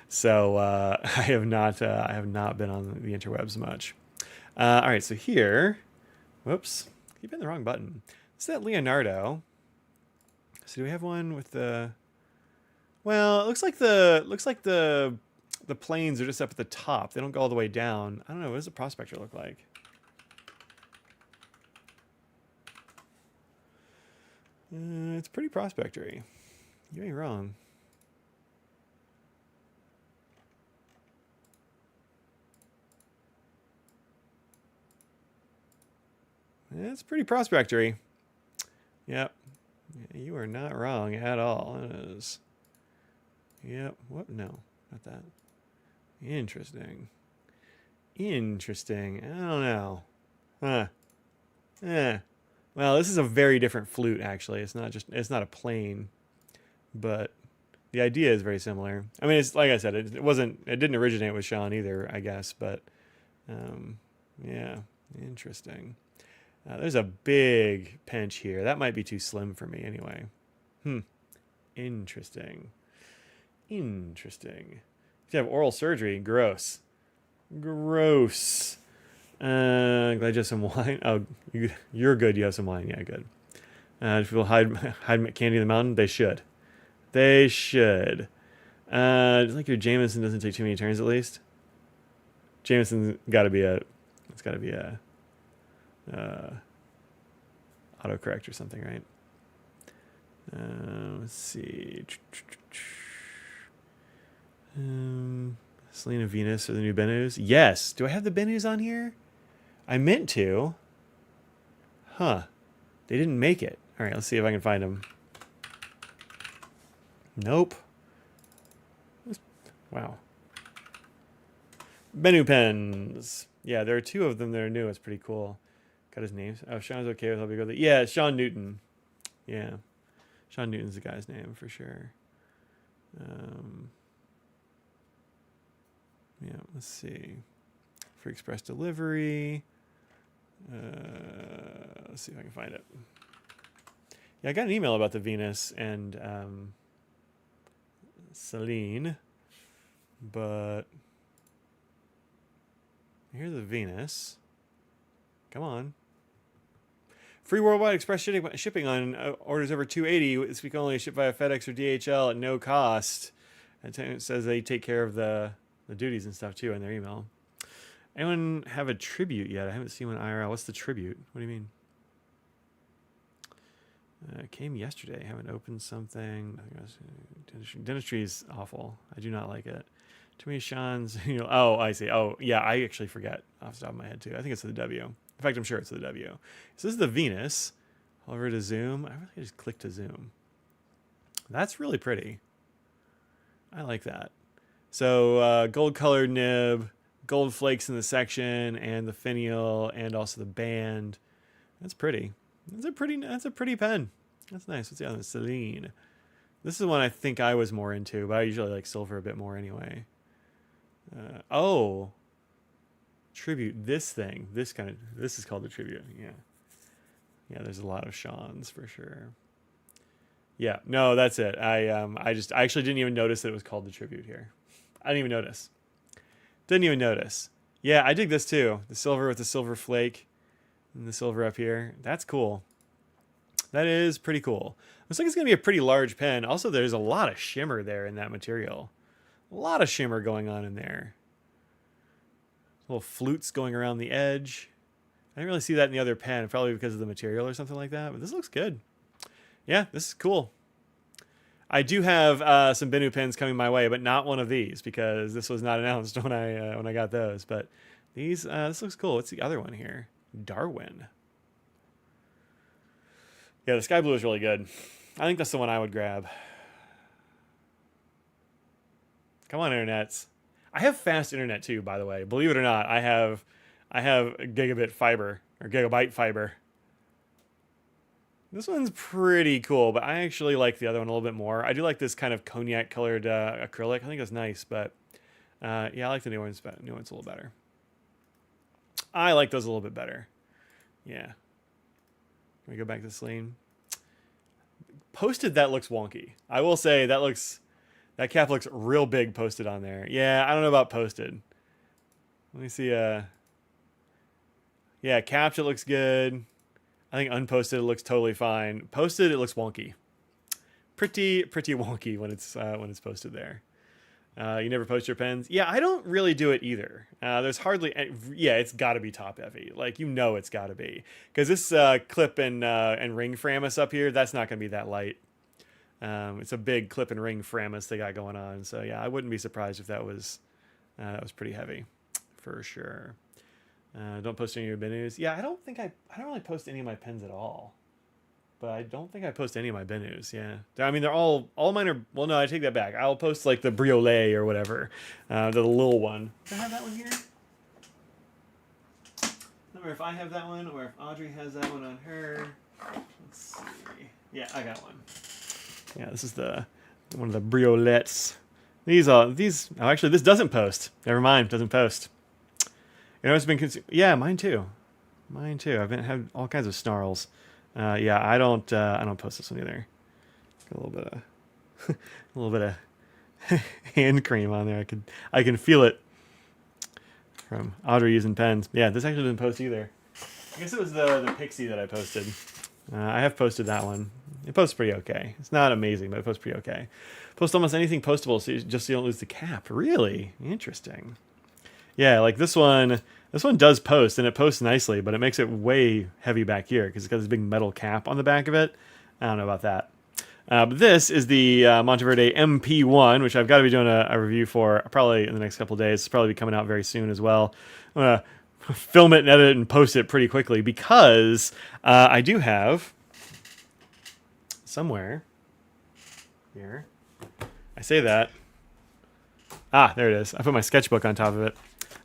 So I have not been on the interwebs much. All right, so here, whoops, keep hitting the wrong button. It's that Leonardo. So do we have one with the? Well, it looks like the planes are just up at the top. They don't go all the way down. I don't know. What does the prospector look like? It's pretty prospectory. You ain't wrong. It's pretty prospectory. Yep. Yeah, you are not wrong at all. It is. Yep. What? No, not that. Interesting. Interesting. I don't know. Huh. Well, this is a very different flute, actually. It's not a plane, but the idea is very similar. I mean, it's like I said, it didn't originate with Sean either, I guess, but yeah, interesting. There's a big pinch here. That might be too slim for me anyway. Interesting. Interesting. If you have oral surgery, gross. Gross. Glad you have some wine. Oh, you're good. You have some wine. Yeah, good. Do people hide candy in the mountain? They should. They should. Just like your Jameson doesn't take too many turns at least. Jameson's got to be a. It's got to be a. Autocorrect or something, right? Let's see. Selena Venus or the new Benus? Yes. Do I have the Benus on here? I meant to. Huh. They didn't make it. All right, let's see if I can find them. Nope. Wow. Benu pens. Yeah, there are two of them that are new. It's pretty cool. Got his name. Oh, Sean's okay with helping go there. Yeah, Sean Newton. Yeah. Sean Newton's the guy's name for sure. Yeah, let's see. For express delivery. Let's see if I can find it. Yeah, I got an email about the Venus and Celine, but here's the Venus. Come on. Free worldwide express shipping on orders over $280. This week only ship via FedEx or DHL at no cost. And it says they take care of the duties and stuff too in their email. Anyone have a tribute yet? I haven't seen one IRL. What's the tribute? What do you mean? It came yesterday. I haven't opened something. Dentistry is awful. I do not like it. Too many Sean's. Oh, I see. Oh, yeah. I actually forget off the top of my head too. I think it's the W. In fact, I'm sure it's the W. So this is the Venus. Over to zoom. I really just click to zoom. That's really pretty. I like that. So gold colored nib, gold flakes in the section, and the finial, and also the band. That's pretty. That's a pretty pen. That's nice. What's the other one? Celine. This is one I think I was more into, but I usually like silver a bit more anyway. Oh, tribute. This thing. This is called the tribute. Yeah. Yeah, there's a lot of Sean's for sure. Yeah, no, that's it. I actually didn't even notice that it was called the tribute here. I didn't even notice. Didn't even notice. Yeah, I dig this too. The silver with the silver flake and the silver up here. That's cool. That is pretty cool. Looks like it's going to be a pretty large pen. Also, there's a lot of shimmer there in that material. A lot of shimmer going on in there. Little flutes going around the edge. I didn't really see that in the other pen, probably because of the material or something like that. But this looks good. Yeah, this is cool. I do have some Benu pens coming my way, but not one of these because this was not announced when I got those. But these, this looks cool. What's the other one here? Darwin. Yeah, the sky blue is really good. I think that's the one I would grab. Come on, internets. I have fast internet too, by the way. Believe it or not, I have gigabit fiber or gigabyte fiber. This one's pretty cool, but I actually like the other one a little bit more. I do like this kind of cognac colored acrylic. I think it's nice, but yeah, I like the new ones. New ones a little better. I like those a little bit better. Yeah. Let me go back to Celine. Posted, that looks wonky. I will say that cap looks real big posted on there. Yeah, I don't know about posted. Let me see. Yeah, capped it looks good. I think unposted it looks totally fine. Posted it looks wonky. Pretty wonky when it's posted there. You never post your pens? Yeah, I don't really do it either. There's hardly yeah, it's got to be top heavy. Like, you know, it's got to be, because this clip and ring Framus up here, that's not going to be that light. It's a big clip and ring Framus they got going on. So yeah, I wouldn't be surprised if that was pretty heavy, for sure. Don't post any of your Benus. Yeah, I don't really post any of my pens at all. But I don't think I post any of my Benus. Yeah, I mean, they're all mine are. Well, no, I take that back. I'll post like the Briolet or whatever, the little one. Do I have that one here? Or if I have that one, or if Audrey has that one on her. Let's see. Yeah, I got one. Yeah, this is one of the Briolets. These. Oh, actually, this doesn't post. Never mind, doesn't post. You know, it's been yeah, mine too. Mine too. I've had all kinds of snarls. Yeah, I don't post this one either. Got a little bit of hand cream on there. I can feel it from Audrey using pens. Yeah, this actually didn't post either. I guess it was the Pixie that I posted. I have posted that one. It posts pretty okay. It's not amazing, but it posts pretty okay. Post almost anything postable, so you don't lose the cap. Really interesting. Yeah, like this one does post, and it posts nicely, but it makes it way heavy back here because it's got this big metal cap on the back of it. I don't know about that. But this is the Monteverde MP1, which I've got to be doing a review for probably in the next couple of days. It's probably be coming out very soon as well. I'm going to film it and edit it and post it pretty quickly because I do have somewhere here. I say that. Ah, there it is. I put my sketchbook on top of it.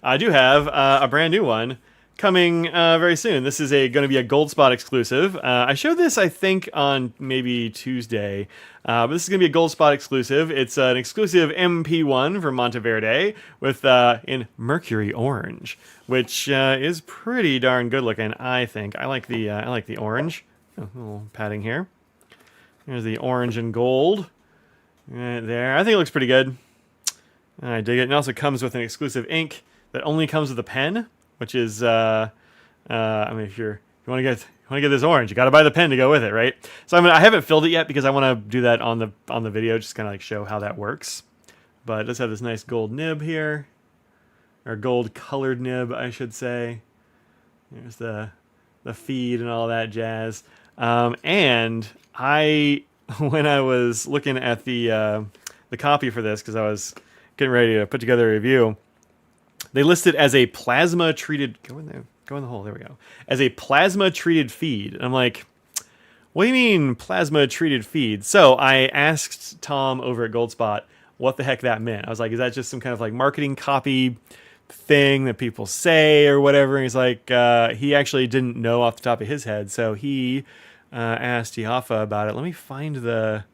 I do have a brand new one coming very soon. This is going to be a Gold Spot exclusive. I showed this, I think, on maybe Tuesday. But this is going to be a Gold Spot exclusive. It's an exclusive MP1 from Monteverde with in Mercury Orange, which is pretty darn good looking, I think. I like the orange. Oh, a little padding here. There's the orange and gold. Right there. I think it looks pretty good. I dig it. And it also comes with an exclusive ink that only comes with a pen, which is, I mean, if you want to get this orange, you got to buy the pen to go with it, right? So I haven't filled it yet because I want to do that on the video, just kind of like show how that works. But it does have this nice gold nib here, or gold colored nib, I should say. There's the feed and all that jazz. And when I was looking at the copy for this, because I was getting ready to put together a review, they list it as a plasma treated. Go in the hole. There we go. As a plasma treated feed. And I'm like, what do you mean plasma treated feed? So I asked Tom over at Goldspot what the heck that meant. I was like, is that just some kind of like marketing copy thing that people say or whatever? And he's like, he actually didn't know off the top of his head, so he asked Yafa about it. Let me find the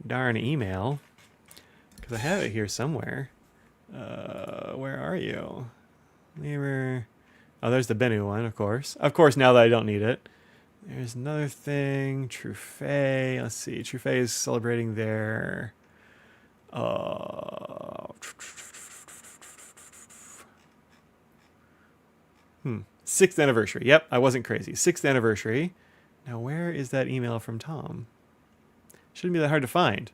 darn email because I have it here somewhere. Where are you? Lever. Oh, there's the Benu one, of course. Of course, now that I don't need it. There's another thing. Truffet. Let's see. Truffet is celebrating their... Sixth anniversary. Yep, I wasn't crazy. Sixth anniversary. Now, where is that email from Tom? Shouldn't be that hard to find.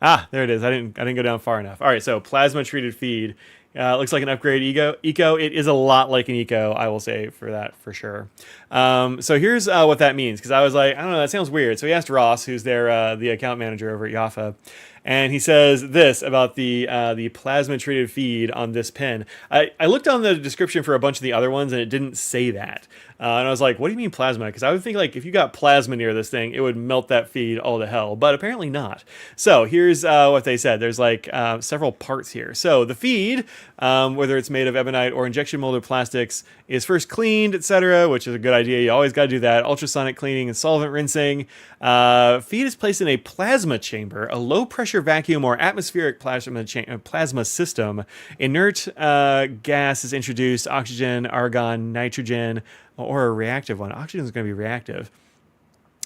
Ah, there it is. I didn't go down far enough. All right, so plasma treated feed. Looks like an upgrade eco. It is a lot like an eco, I will say for that for sure. So here's what that means, because I was like, I don't know, that sounds weird. So he asked Ross, who's the account manager over at Jaffa, and he says this about the plasma treated feed on this pen. I looked on the description for a bunch of the other ones and it didn't say that. And I was like, what do you mean plasma? Because I would think like if you got plasma near this thing, it would melt that feed all to hell. But apparently not. So here's what they said. There's like several parts here. So the feed, whether it's made of ebonite or injection molded plastics, is first cleaned, etc., which is a good idea. You always got to do that. Ultrasonic cleaning and solvent rinsing. Feed is placed in a plasma chamber, a low pressure vacuum or atmospheric plasma system. Inert gas is introduced, oxygen, argon, nitrogen, or a reactive one. Oxygen is going to be reactive.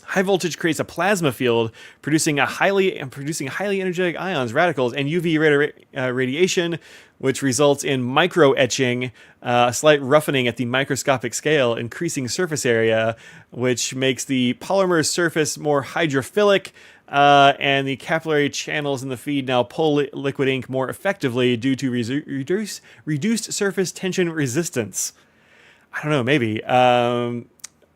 High voltage creates a plasma field, producing highly energetic ions, radicals, and UV radiation, which results in micro etching, a slight roughening at the microscopic scale, increasing surface area, which makes the polymer surface more hydrophilic, and the capillary channels in the feed now pull liquid ink more effectively due to reduced surface tension resistance. I don't know, maybe.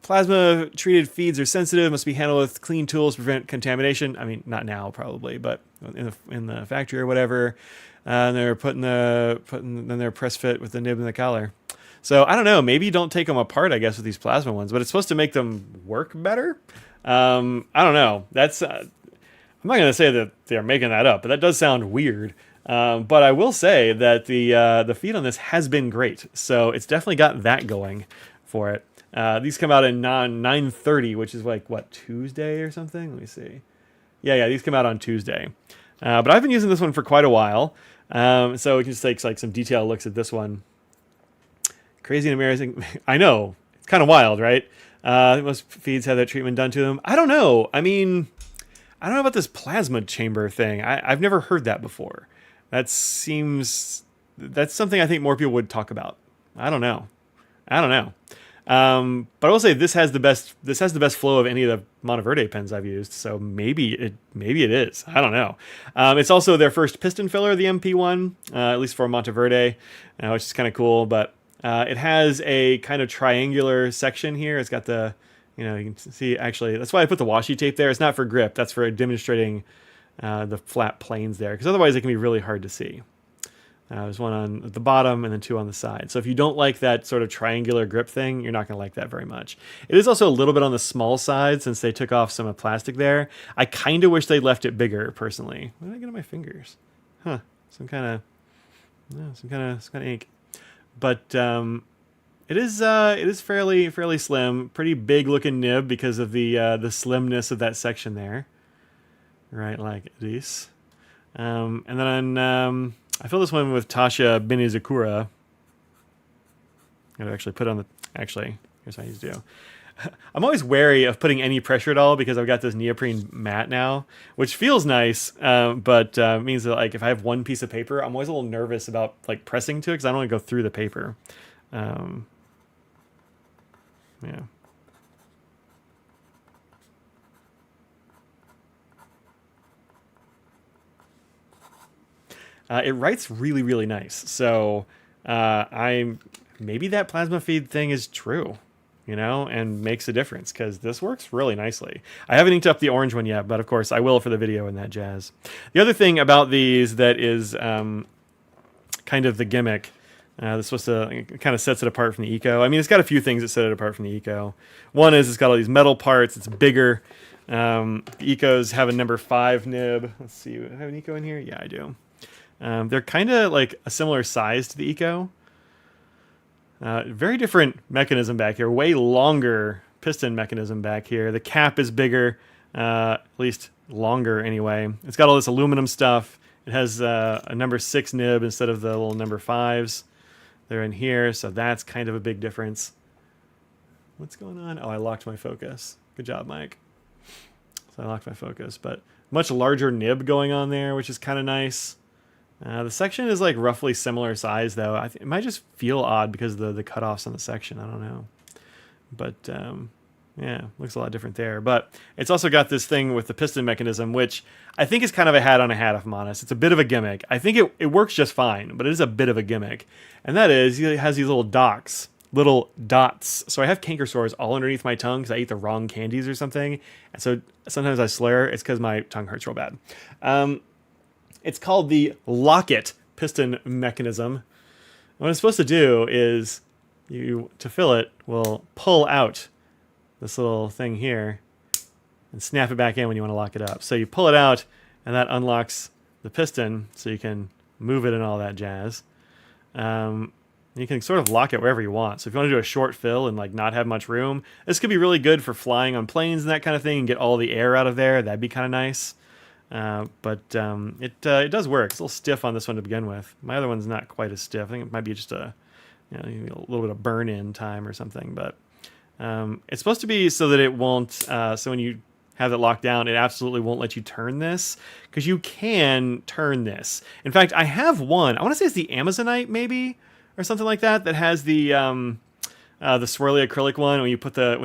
Plasma treated feeds are sensitive, must be handled with clean tools to prevent contamination. I mean, not now probably, but in the factory or whatever. And they're then they're press fit with the nib and the collar. So I don't know, maybe don't take them apart, I guess, with these plasma ones, but it's supposed to make them work better. I don't know. That's I'm not going to say that they're making that up, but that does sound weird. But I will say that the feed on this has been great, so it's definitely got that going for it. These come out in 9:30, which is like, what, Tuesday or something? Let me see. Yeah, these come out on Tuesday. But I've been using this one for quite a while. So we can just take like some detailed looks at this one. Crazy and amazing. I know. It's kind of wild, right? Most feeds have that treatment done to them. I don't know. I mean, I don't know about this plasma chamber thing. I've never heard that before. That's something I think more people would talk about. I don't know. But I will say this has the best flow of any of the Monteverde pens I've used, so maybe it is. I don't know. It's also their first piston filler, the MP1, at least for Monteverde, which is kind of cool. But it has a kind of triangular section here. It's got the, you can see actually. That's why I put the washi tape there. It's not for grip. That's for demonstrating the flat planes there, because otherwise it can be really hard to see. There's one on the bottom and then two on the side. So if you don't like that sort of triangular grip thing, you're not going to like that very much. It is also a little bit on the small side since they took off some of the plastic there. I kind of wish they left it bigger, personally. What did I get on my fingers? Huh? Some kind of ink. But it is fairly slim, pretty big looking nib because of the slimness of that section there. Right, like this. And then I filled this one with Tasha Benizakura. I'm gonna actually put on the. Actually, here's what I need to do. I'm always wary of putting any pressure at all because I've got this neoprene mat now, which feels nice, but means that like if I have one piece of paper, I'm always a little nervous about like pressing to it because I don't want to go through the paper. Yeah. It writes really, really nice. So maybe that plasma feed thing is true, and makes a difference because this works really nicely. I haven't inked up the orange one yet, but of course I will for the video and that jazz. The other thing about these that is kind of the gimmick, that's supposed to kind of sets it apart from the Eco. I mean, it's got a few things that set it apart from the Eco. One is it's got all these metal parts. It's bigger. The Ecos have a number 5 nib. Let's see. Do I have an Eco in here? Yeah, I do. They're kind of like a similar size to the Eco. Very different mechanism back here. Way longer piston mechanism back here. The cap is bigger, at least longer anyway. It's got all this aluminum stuff It has a number 6 nib instead of the little number 5s. They're in here, so that's kind of a big difference. What's going on? Oh, I locked my focus. Good job, Mike. So I locked my focus, but much larger nib going on there, which is kind of nice. The section is like roughly similar size, though. It might just feel odd because of the cutoffs on the section. I don't know. But yeah, looks a lot different there. But it's also got this thing with the piston mechanism, which I think is kind of a hat on a hat, if I'm honest. It's a bit of a gimmick. I think it works just fine, but it is a bit of a gimmick. And that is, it has these little dots. So I have canker sores all underneath my tongue because I ate the wrong candies or something. And so sometimes I slur. It's because my tongue hurts real bad. It's called the locket piston mechanism. What it's supposed to do is, to fill it, will pull out this little thing here and snap it back in when you want to lock it up. So you pull it out, and that unlocks the piston, so you can move it and all that jazz. You can sort of lock it wherever you want. So if you want to do a short fill and like not have much room, this could be really good for flying on planes and that kind of thing and get all the air out of there. That'd be kind of nice. But it does work. It's a little stiff on this one to begin with. My other one's not quite as stiff. I think it might be just a little bit of burn-in time or something. But it's supposed to be so that it won't. So when you have it locked down, it absolutely won't let you turn this, because you can turn this. In fact, I have one. I want to say it's the Amazonite maybe or something like that that has the swirly acrylic one. When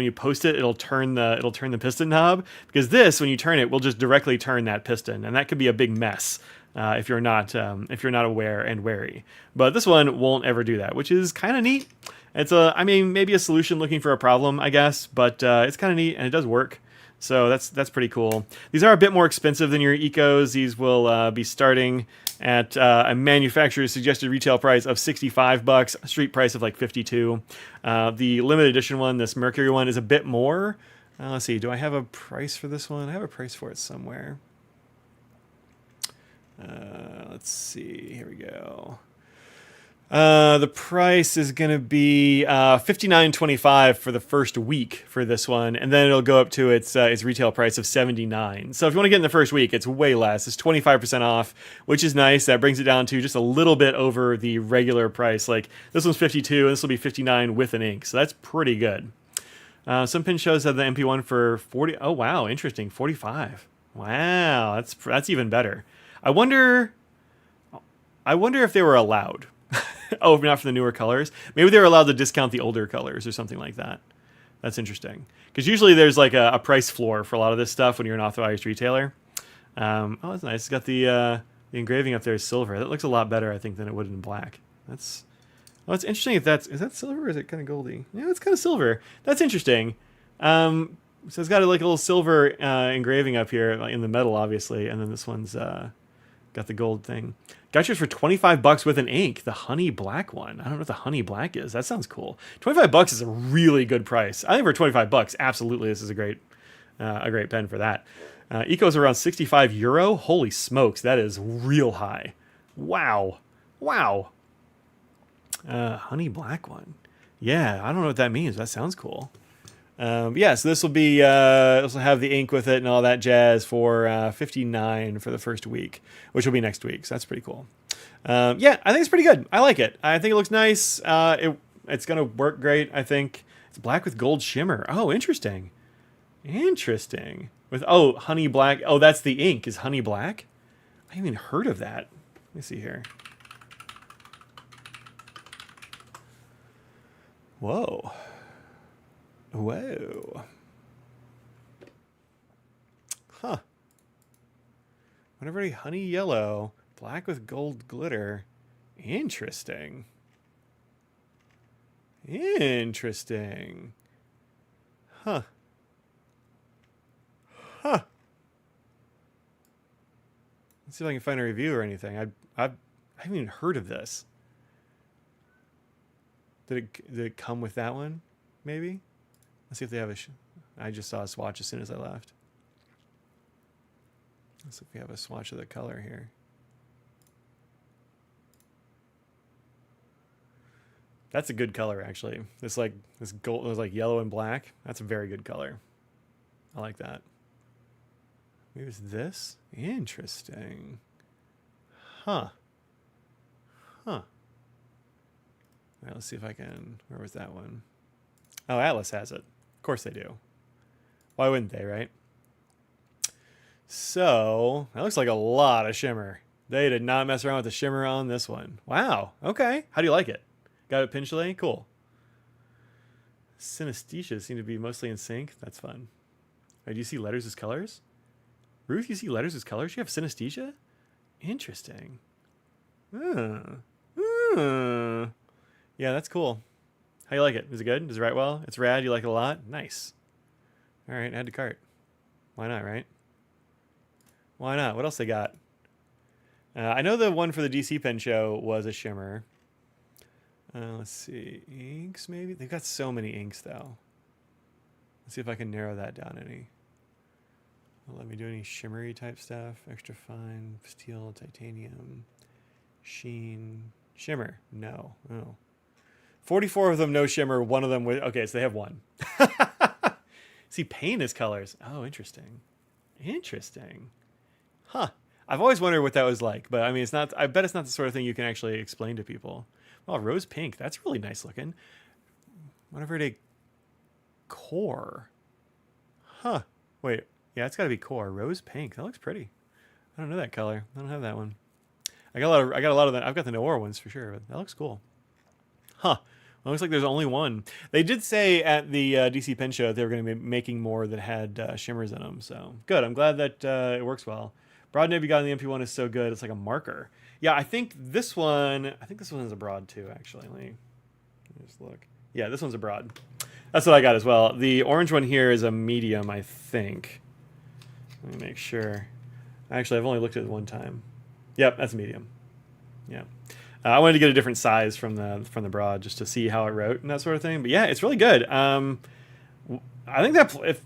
you post it, it'll turn the piston knob, because this, when you turn it, will just directly turn that piston, and that could be a big mess if you're not aware and wary. But this one won't ever do that, which is kind of neat. It's maybe a solution looking for a problem, I guess, but it's kind of neat and it does work. So that's pretty cool. These are a bit more expensive than your Ecos. These will be starting at a manufacturer's suggested retail price of $65, a street price of like $52. The limited edition one, this Mercury one, is a bit more. Let's see, do I have a price for this one? I have a price for it somewhere. Let's see, here we go. The price is going to be $59.25 for the first week for this one, and then it'll go up to its retail price of $79. So if you want to get in the first week, it's way less. It's 25% off, which is nice. That brings it down to just a little bit over the regular price. Like this one's $52, and this will be $59 with an ink. So that's pretty good. Some pin shows have the MP1 for $40. Oh wow, interesting. $45. Wow, that's even better. I wonder if they were allowed. Oh, not for the newer colors. Maybe they're allowed to discount the older colors or something like that. That's interesting. Because usually there's like a price floor for a lot of this stuff when you're an authorized retailer. Oh, that's nice. It's got the engraving up there is silver. That looks a lot better, I think, than it would in black. It's interesting. Is that silver or is it kind of goldy? Yeah, it's kind of silver. That's interesting. So it's got like a little silver engraving up here in the metal, obviously, and then this one's got the gold thing. Got yours for $25 with an ink, the honey black one. I don't know what the honey black is. That sounds cool. $25 is a really good price. I think for $25, absolutely, this is a great pen for that. Eco's around €65. Holy smokes, that is real high. Wow. Honey black one. Yeah, I don't know what that means. That sounds cool. So this will be this will have the ink with it and all that jazz for $59 for the first week, which will be next week. So that's pretty cool. I think it's pretty good. I like it. I think it looks nice. It's gonna work great. I think it's black with gold shimmer. Oh, interesting. With honey black. Oh, that's the ink. Is honey black? I haven't even heard of that. Let me see here. Whoa. Huh. Monteverde honey yellow, black with gold glitter. Interesting. Huh. Let's see if I can find a review or anything. I haven't even heard of this. Did it come with that one? Maybe. Let's see if they have I just saw a swatch as soon as I left. Let's see if we have a swatch of the color here. That's a good color, actually. This gold, is like yellow and black. That's a very good color. I like that. Maybe it's this. Interesting. Huh. Huh. All right, let's see if I can... Where was that one? Oh, Atlas has it. Of course they do. Why wouldn't they, right? So, that looks like a lot of shimmer. They did not mess around with the shimmer on this one. Wow. Okay. How do you like it? Got it pinch-lay? Cool. Synesthesias seem to be mostly in sync. That's fun. Right, do you see letters as colors? Ruth, you see letters as colors? You have synesthesia? Interesting. Yeah, that's cool. How you like it? Is it good? Does it write well? It's rad. You like it a lot? Nice. All right, add to cart. Why not, right? Why not? What else they got? I know the one for the DC Pen show was a shimmer. Let's see. Inks, maybe? They've got so many inks, though. Let's see if I can narrow that down any. Will let me do any shimmery type stuff. Extra fine, steel, titanium, sheen, shimmer. No. Oh. 44 of them no shimmer. One of them with... Okay, so they have one. See, paint is colors. Oh, interesting. Interesting. Huh. I've always wondered what that was like, but I mean, it's not... I bet it's not the sort of thing you can actually explain to people. Oh, rose pink. That's really nice looking. Monteverde core. Huh. Wait. Yeah, it's got to be core. Rose pink. That looks pretty. I don't know that color. I don't have that one. I got a lot of that. I've got the Noir ones for sure, but that looks cool. Huh. Well, it looks like there's only one. They did say at the DC Pen show that they were going to be making more that had shimmers in them. So good. I'm glad that it works well. Broad nib you got in the MP1 is so good. It's like a marker. Yeah, I think this one is a broad too, actually. Let me just look. Yeah, this one's a broad. That's what I got as well. The orange one here is a medium, I think. Let me make sure. Actually, I've only looked at it one time. Yep, that's a medium. Yeah. I wanted to get a different size from the broad just to see how it wrote and that sort of thing. But yeah, it's really good. I think that if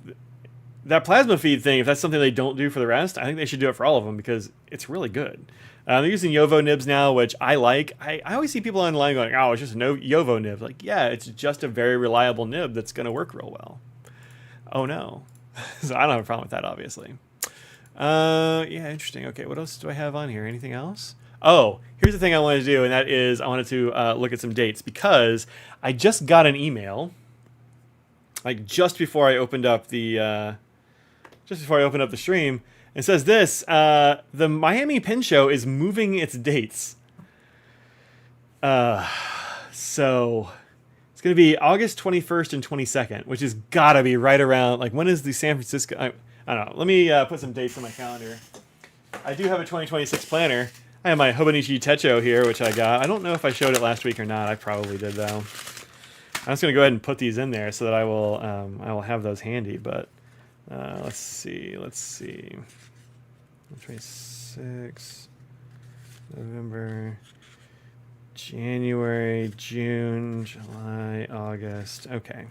that plasma feed thing, if that's something they don't do for the rest, I think they should do it for all of them because it's really good. They're using Yovo nibs now, which I like. I always see people online going, oh, it's just a Yovo nib. Like, yeah, it's just a very reliable nib that's going to work real well. Oh, no. So I don't have a problem with that, obviously. Yeah, interesting. Okay, what else do I have on here? Anything else? Oh, here's the thing I wanted to do, and that is I wanted to look at some dates because I just got an email, like just before I opened up the stream. It says this: the Miami Pen Show is moving its dates. So it's going to be August 21st and 22nd, which has got to be right around, like, when is the San Francisco... I don't know. Let me put some dates on my calendar. I do have a 2026 planner. I have my Hobonichi Techo here, which I got. I don't know if I showed it last week or not. I probably did, though. I'm just going to go ahead and put these in there so that I will have those handy, but... let's see. 26, November, January, June, July, August. Okay.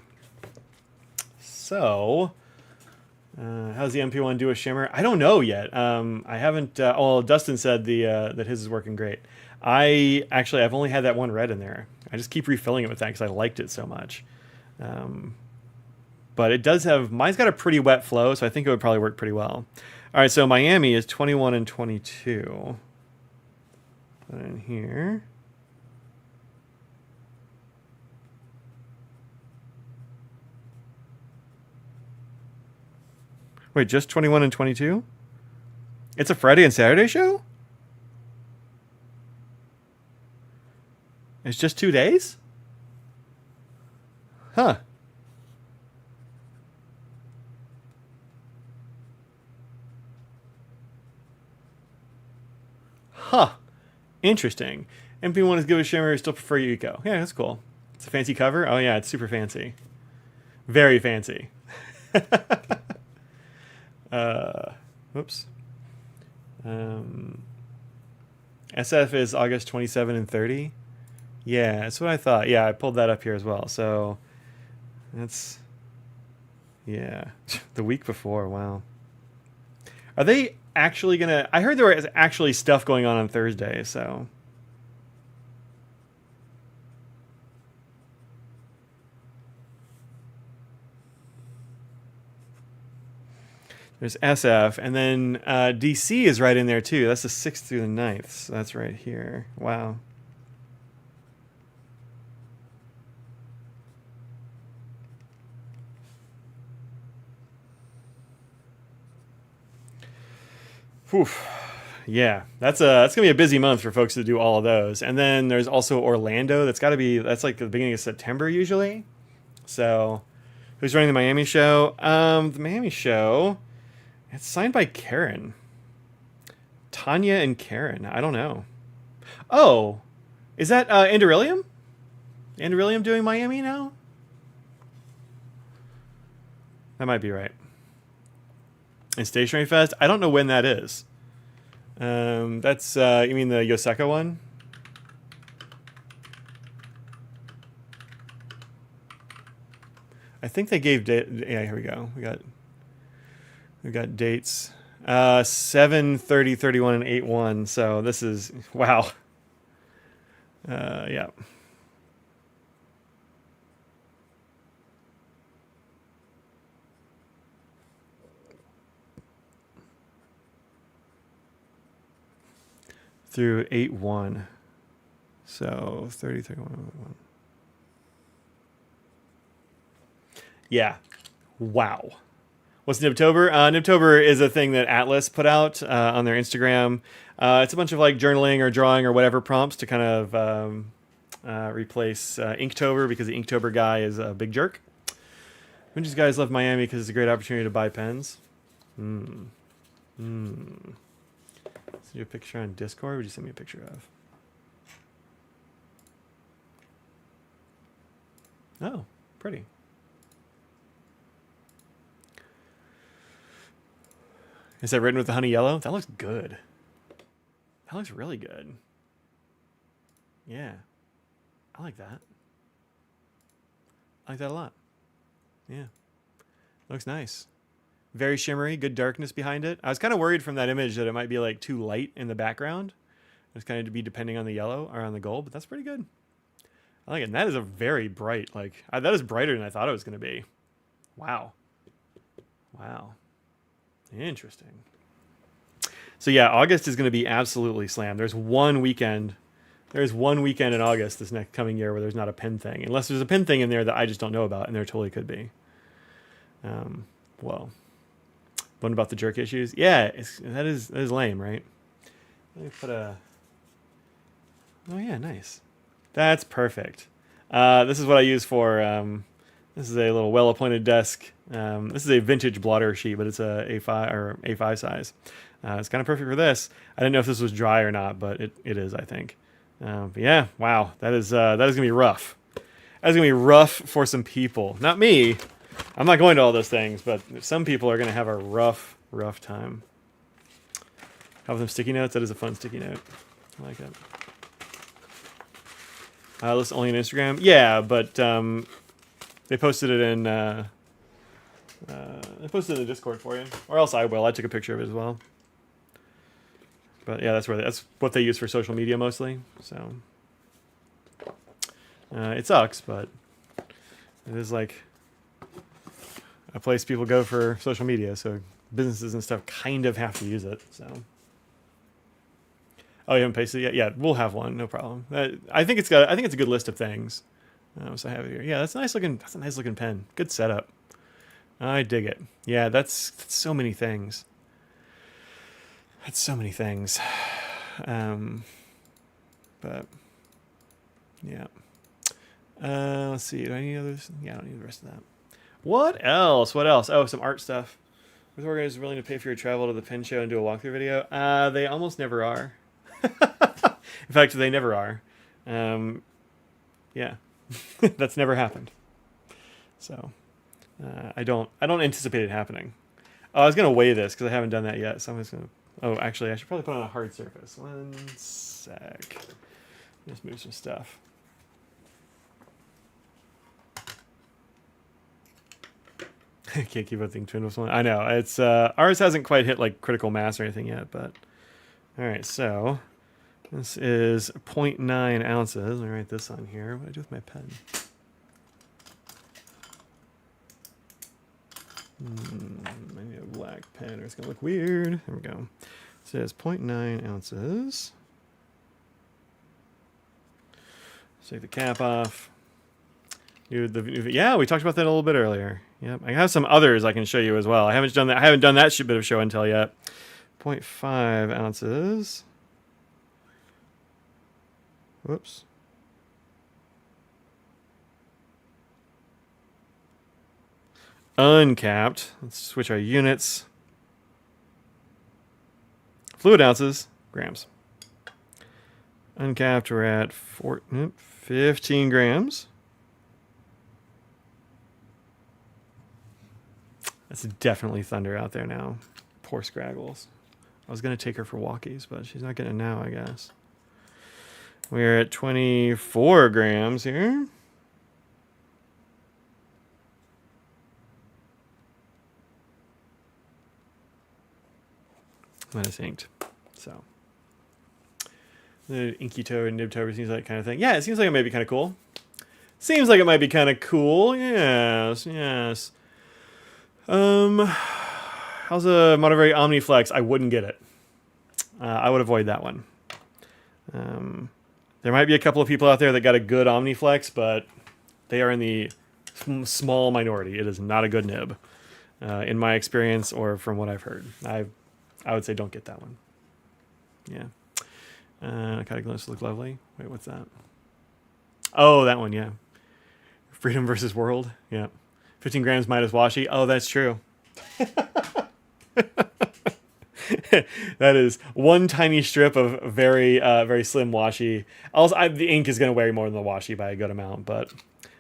So, how's the MP1 do a shimmer? I don't know yet. I haven't. Dustin said that his is working great. I've only had that one red in there. I just keep refilling it with that because I liked it so much. But it does have, mine's got a pretty wet flow, so I think it would probably work pretty well. All right, so Miami is 21 and 22. Put it in here. Wait, just 21 and 22? It's a Friday and Saturday show? It's just 2 days? Huh. Huh. Interesting. MP1 is good with shimmer. Still prefer Yuko. Yeah, that's cool. It's a fancy cover. Oh yeah, it's super fancy. Very fancy. Whoops. SF is August 27 and 30. Yeah, that's what I thought. Yeah, I pulled that up here as well. So that's, yeah, the week before. Wow. Are they actually gonna... I heard there was actually stuff going on Thursday, so... There's SF, and then DC is right in there too. That's the 6th through the 9th. So that's right here. Wow. Whew. Yeah, that's gonna be a busy month for folks to do all of those. And then there's also Orlando. That's like the beginning of September usually. So, who's running the Miami show? The Miami show, it's signed by Karen, Tanya, and Karen. I don't know. Oh, is that Anderillium? Anderillium doing Miami now? That might be right. And Stationery Fest. I don't know when that is. That's you mean the Yoseka one? I think they gave yeah, here we go. We got dates. 7, 30, 31, and 8/1. So this is wow. Yeah. Through 8/1. So 30, 31, 1. Yeah. Wow. What's Nibtober? Nibtober is a thing that Atlas put out on their Instagram. It's a bunch of like journaling or drawing or whatever prompts to kind of replace Inktober, because the Inktober guy is a big jerk. When do you guys love Miami because it's a great opportunity to buy pens? Send you a picture on Discord? What would you send me a picture of? Oh, pretty. Is that written with the honey yellow? That looks good. That looks really good. Yeah. I like that. I like that a lot. Yeah. Looks nice. Very shimmery, good darkness behind it. I was kind of worried from that image that it might be like too light in the background. It's kind of to be depending on the yellow or on the gold, but that's pretty good. I like it. And that is a very bright, like, that is brighter than I thought it was going to be. Wow. Wow. Interesting. So yeah, August is going to be absolutely slammed. There's one weekend in August this next coming year where there's not a pen thing, unless there's a pen thing in there that I just don't know about, and there totally could be. Well, what about the jerk issues? Yeah, that is lame, right? Let me put a. Oh yeah, nice. That's perfect. This is what I use for. This is a little well-appointed desk. This is a vintage blotter sheet, but it's a A5 or A5 size. It's kind of perfect for this. I didn't know if this was dry or not, but it is, I think. But yeah, wow, that is gonna be rough. That's gonna be rough for some people. Not me. I'm not going to all those things, but some people are gonna have a rough time. How about them sticky notes? That is a fun sticky note. I like it. Listen only on Instagram. Yeah, but they posted it in. They posted it in the Discord for you, or else I will. I took a picture of it as well. But yeah, that's what they use for social media mostly. So it sucks, but it is like a place people go for social media. So businesses and stuff kind of have to use it. So. Oh, you haven't pasted it yet? Yeah, we'll have one, no problem. I think it's a good list of things. So I have it here. Yeah, that's a nice looking pen. Good setup. I dig it. Yeah, that's so many things. That's so many things. But yeah. Let's see. Do I need others? Yeah, I don't need the rest of that. What else? Oh, some art stuff. With organizers willing to pay for your travel to the pen show and do a walkthrough video? They almost never are. In fact, they never are. Yeah, that's never happened. So I don't anticipate it happening. Oh, I was gonna weigh this because I haven't done that yet. So I'm just gonna. Oh, actually, I should probably put it on a hard surface. One sec. Just move some stuff. I can't keep up the Inkdependence one. I know it's ours hasn't quite hit like critical mass or anything yet, but all right. So this is 0.9 ounces. Let me write this on here. What do I do with my pen? I need a black pen or it's going to look weird. There we go. It says 0.9 ounces. Let's take the cap off. Yeah, we talked about that a little bit earlier. Yep, I have some others I can show you as well. I haven't done that. I haven't done that bit of show and tell yet. 0.5 ounces. Whoops. Uncapped. Let's switch our units. Fluid ounces, grams. Uncapped, we're at 15 grams. That's definitely thunder out there now. Poor Scraggles. I was going to take her for walkies, but she's not getting it now, I guess. We're at 24 grams here. That is inked. So the inky toe and nib toe seems like kind of thing. Yeah, it seems like it might be kind of cool. Seems like it might be kind of cool. Yes, yes. How's a Monteverde Omniflex? I wouldn't get it. I would avoid that one. There might be a couple of people out there that got a good Omniflex, but they are in the small minority. It is not a good nib, in my experience or from what I've heard. I would say don't get that one. Yeah. Kind of glows look lovely. Wait, what's that? Oh, that one, yeah. Freedom versus World. Yeah. 15 grams minus washi. Oh, that's true. That is one tiny strip of very very slim washi. Also, the ink is going to weigh more than the washi by a good amount, but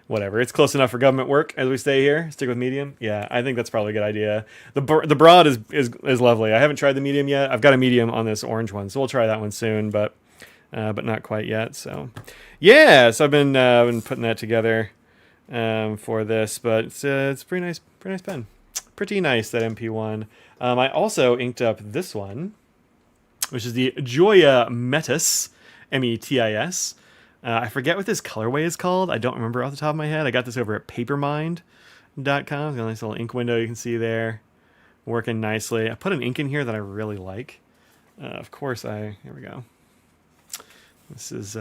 whatever. It's close enough for government work, as we stay here. Stick with medium. Yeah, I think that's probably a good idea. The broad is lovely. I haven't tried the medium yet. I've got a medium on this orange one, so we'll try that one soon, but not quite yet. So yeah, so I've been putting that together for this, but it's pretty nice pen. Pretty nice, that MP1. I also inked up this one, which is the Joya Metis, Metis. I forget what this colorway is called. I don't remember off the top of my head. I got this over at papermind.com. It's got a nice little ink window you can see there. Working nicely. I put an ink in here that I really like. Of course, here we go. This is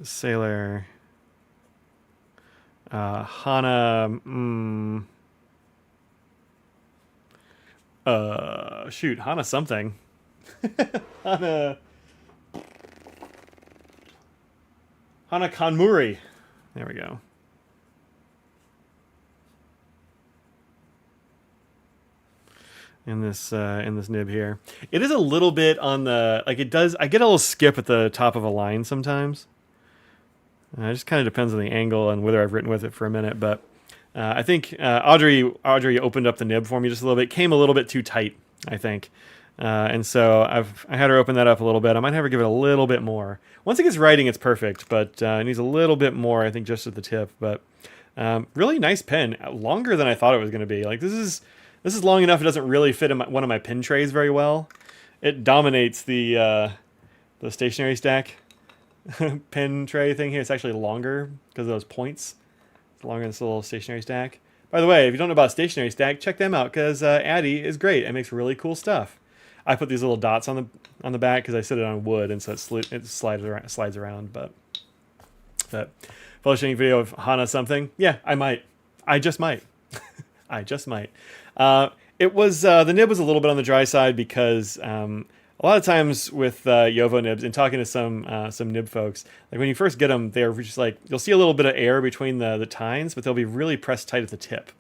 Sailor Hana. Hana something. Hana Kanmuri. There we go. In this nib here, it is a little bit on the it does. I get a little skip at the top of a line sometimes. It just kind of depends on the angle and whether I've written with it for a minute, but. I think Audrey opened up the nib for me just a little bit. Came a little bit too tight, I think, and so I had her open that up a little bit. I might have her give it a little bit more. Once it gets writing, it's perfect, but it needs a little bit more, I think, just at the tip. But really nice pen, longer than I thought it was going to be. Like this is long enough. It doesn't really fit in one of my pen trays very well. It dominates the stationery stack pen tray thing here. It's actually longer because of those points. Longer than this little stationery stack. By the way, if you don't know about stationery stack, check them out because Addy is great and makes really cool stuff. I put these little dots on the back because I set it on wood and so it slides around. But publishing video of Hana something, yeah, I just might. I just might. It was the nib was a little bit on the dry side because a lot of times with Yovo nibs, and talking to some nib folks, like when you first get them, they're just like, you'll see a little bit of air between the tines, but they'll be really pressed tight at the tip,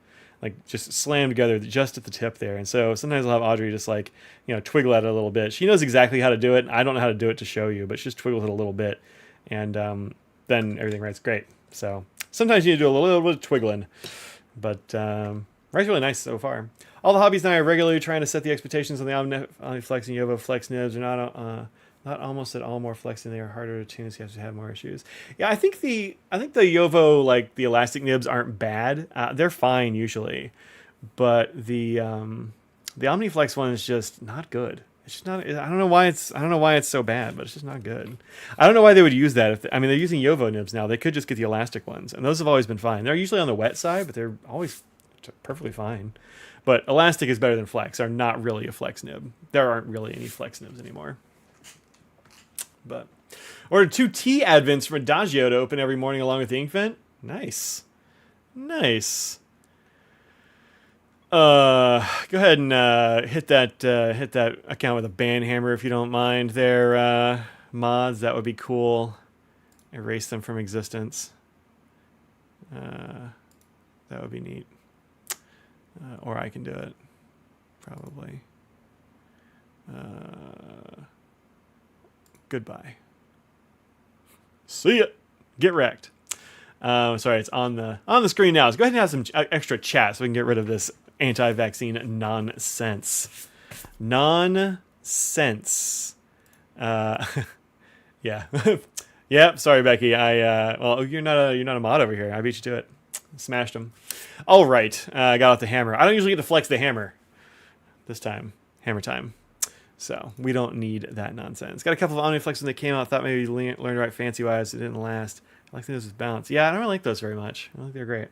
like just slammed together just at the tip there. And so sometimes I'll have Audrey just like, twiggle at it a little bit. She knows exactly how to do it. I don't know how to do it to show you, but she just twiggles it a little bit, and then everything writes great. So sometimes you need to do a little bit of twiggling, but writes really nice so far. All the hobbies and I are regularly trying to set the expectations on the Omniflex and Yovo Flex nibs. Are not almost at all more flexing. They are harder to tune, so you have to have more issues. Yeah, I think the Yovo, like the elastic nibs, aren't bad. They're fine usually, but the Omniflex one is just not good. It's just not. I don't know why it's so bad, but it's just not good. I don't know why they would use that. They're using Yovo nibs now. They could just get the elastic ones, and those have always been fine. They're usually on the wet side, but they're always perfectly fine. But elastic is better than flex. Are not really a flex nib. There aren't really any flex nibs anymore. But ordered 2 tea advents from Adagio to open every morning along with the ink vent. Nice. Nice. Go ahead and hit that account with a band hammer if you don't mind there, mods. That would be cool. Erase them from existence. That would be neat. Or I can do it. Probably. Goodbye. See ya. Get wrecked. Sorry, it's on the screen now. So go ahead and have some extra chat so we can get rid of this anti-vaccine nonsense. Nonsense. Yeah. Yeah, sorry, Becky. Well, you're not a mod over here. I beat you to it. Smashed him. All right. I got out the hammer. I don't usually get to flex the hammer. This time, hammer time. So we don't need that nonsense. Got a couple of Omniflex when they came out. Thought maybe learned to write fancy wise. It didn't last. I like those with bounce. Yeah, I don't really like those very much. I don't think they're great.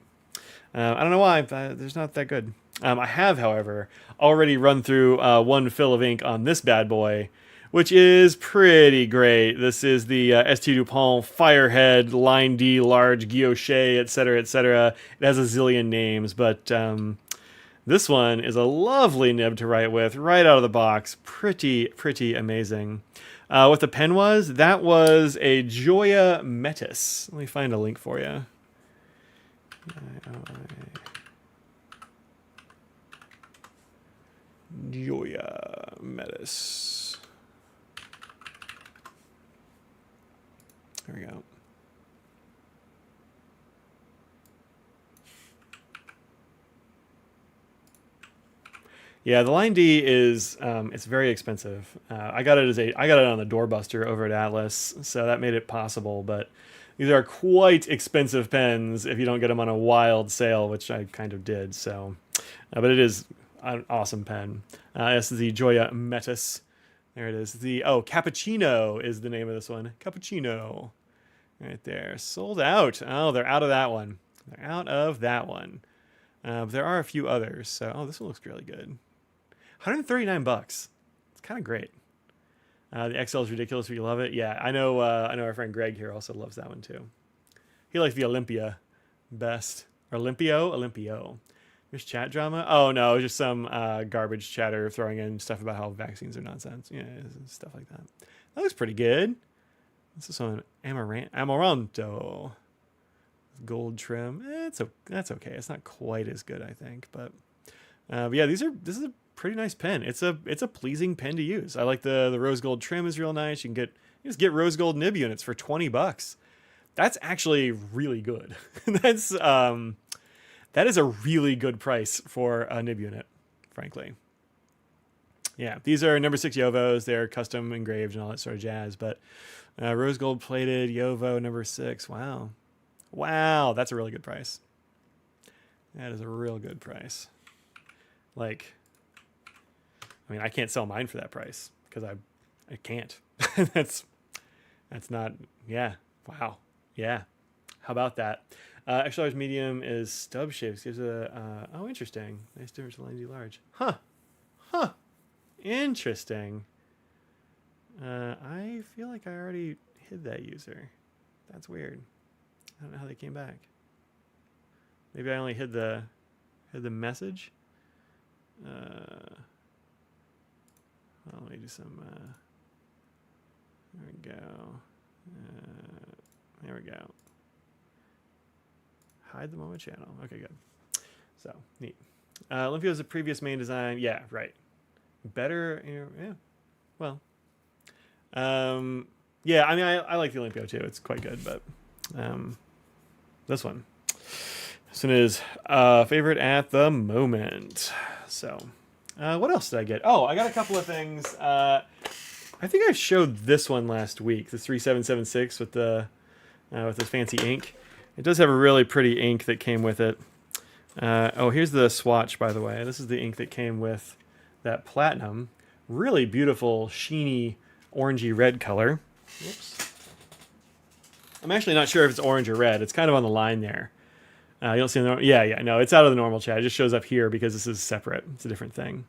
I don't know why. They're not that good. I have, however, already run through 1 fill of ink on this bad boy, which is pretty great. This is the ST Dupont Firehead Line D Large Guilloche, etc., etc. It has a zillion names, but this one is a lovely nib to write with right out of the box. Pretty amazing. What the pen was, that was a Joya Metis. Let me find a link for you. Joya Metis. There we go. Yeah, the Line D is it's very expensive. I got it on the doorbuster over at Atlas, so that made it possible. But these are quite expensive pens if you don't get them on a wild sale, which I kind of did. So, but it is an awesome pen. This is the Joya Metis. There it is. Cappuccino is the name of this one. Cappuccino, right there. Sold out. Oh, they're out of that one. They're out of that one. But there are a few others. So, this one looks really good. $139. It's kind of great. The XL is ridiculous, but you love it. Yeah, I know our friend Greg here also loves that one too. He likes the Olympia best. Olympio. There's chat drama. Oh no, just some garbage chatter throwing in stuff about how vaccines are nonsense. Yeah, stuff like that. That looks pretty good. This is on Amaranto. Gold trim. That's okay. It's not quite as good, I think, but yeah, this is a pretty nice pen. It's a pleasing pen to use. I like the rose gold trim is real nice. You just get rose gold nib units for $20. That's actually really good. That is a really good price for a nib unit, frankly. Yeah, these are number 6 Yovos. They're custom engraved and all that sort of jazz. But rose gold plated Yovo number 6. Wow, that's a really good price. That is a real good price. I can't sell mine for that price because I can't. that's not. Yeah. Wow. Yeah. How about that? Extra large medium is stub shapes. Gives a interesting. Nice difference to Line D large. Huh. Interesting. I feel like I already hid that user. That's weird. I don't know how they came back. Maybe I only hid the message. Let me do some. There we go. There we go. Hide the moment channel. Okay, good. So neat. Olympio is the previous main design. Yeah, right. Better. Yeah. Well. Yeah. I like the Olympio too. It's quite good, but this one. This one is favorite at the moment. So, what else did I get? Oh, I got a couple of things. I think I showed this one last week, the 3776 with the fancy ink. It does have a really pretty ink that came with it. Here's the swatch, by the way. This is the ink that came with that platinum. Really beautiful, sheeny, orangey red color. Whoops. I'm actually not sure if it's orange or red. It's kind of on the line there. You don't see the yeah, no, it's out of the normal chat. It just shows up here because this is separate. It's a different thing.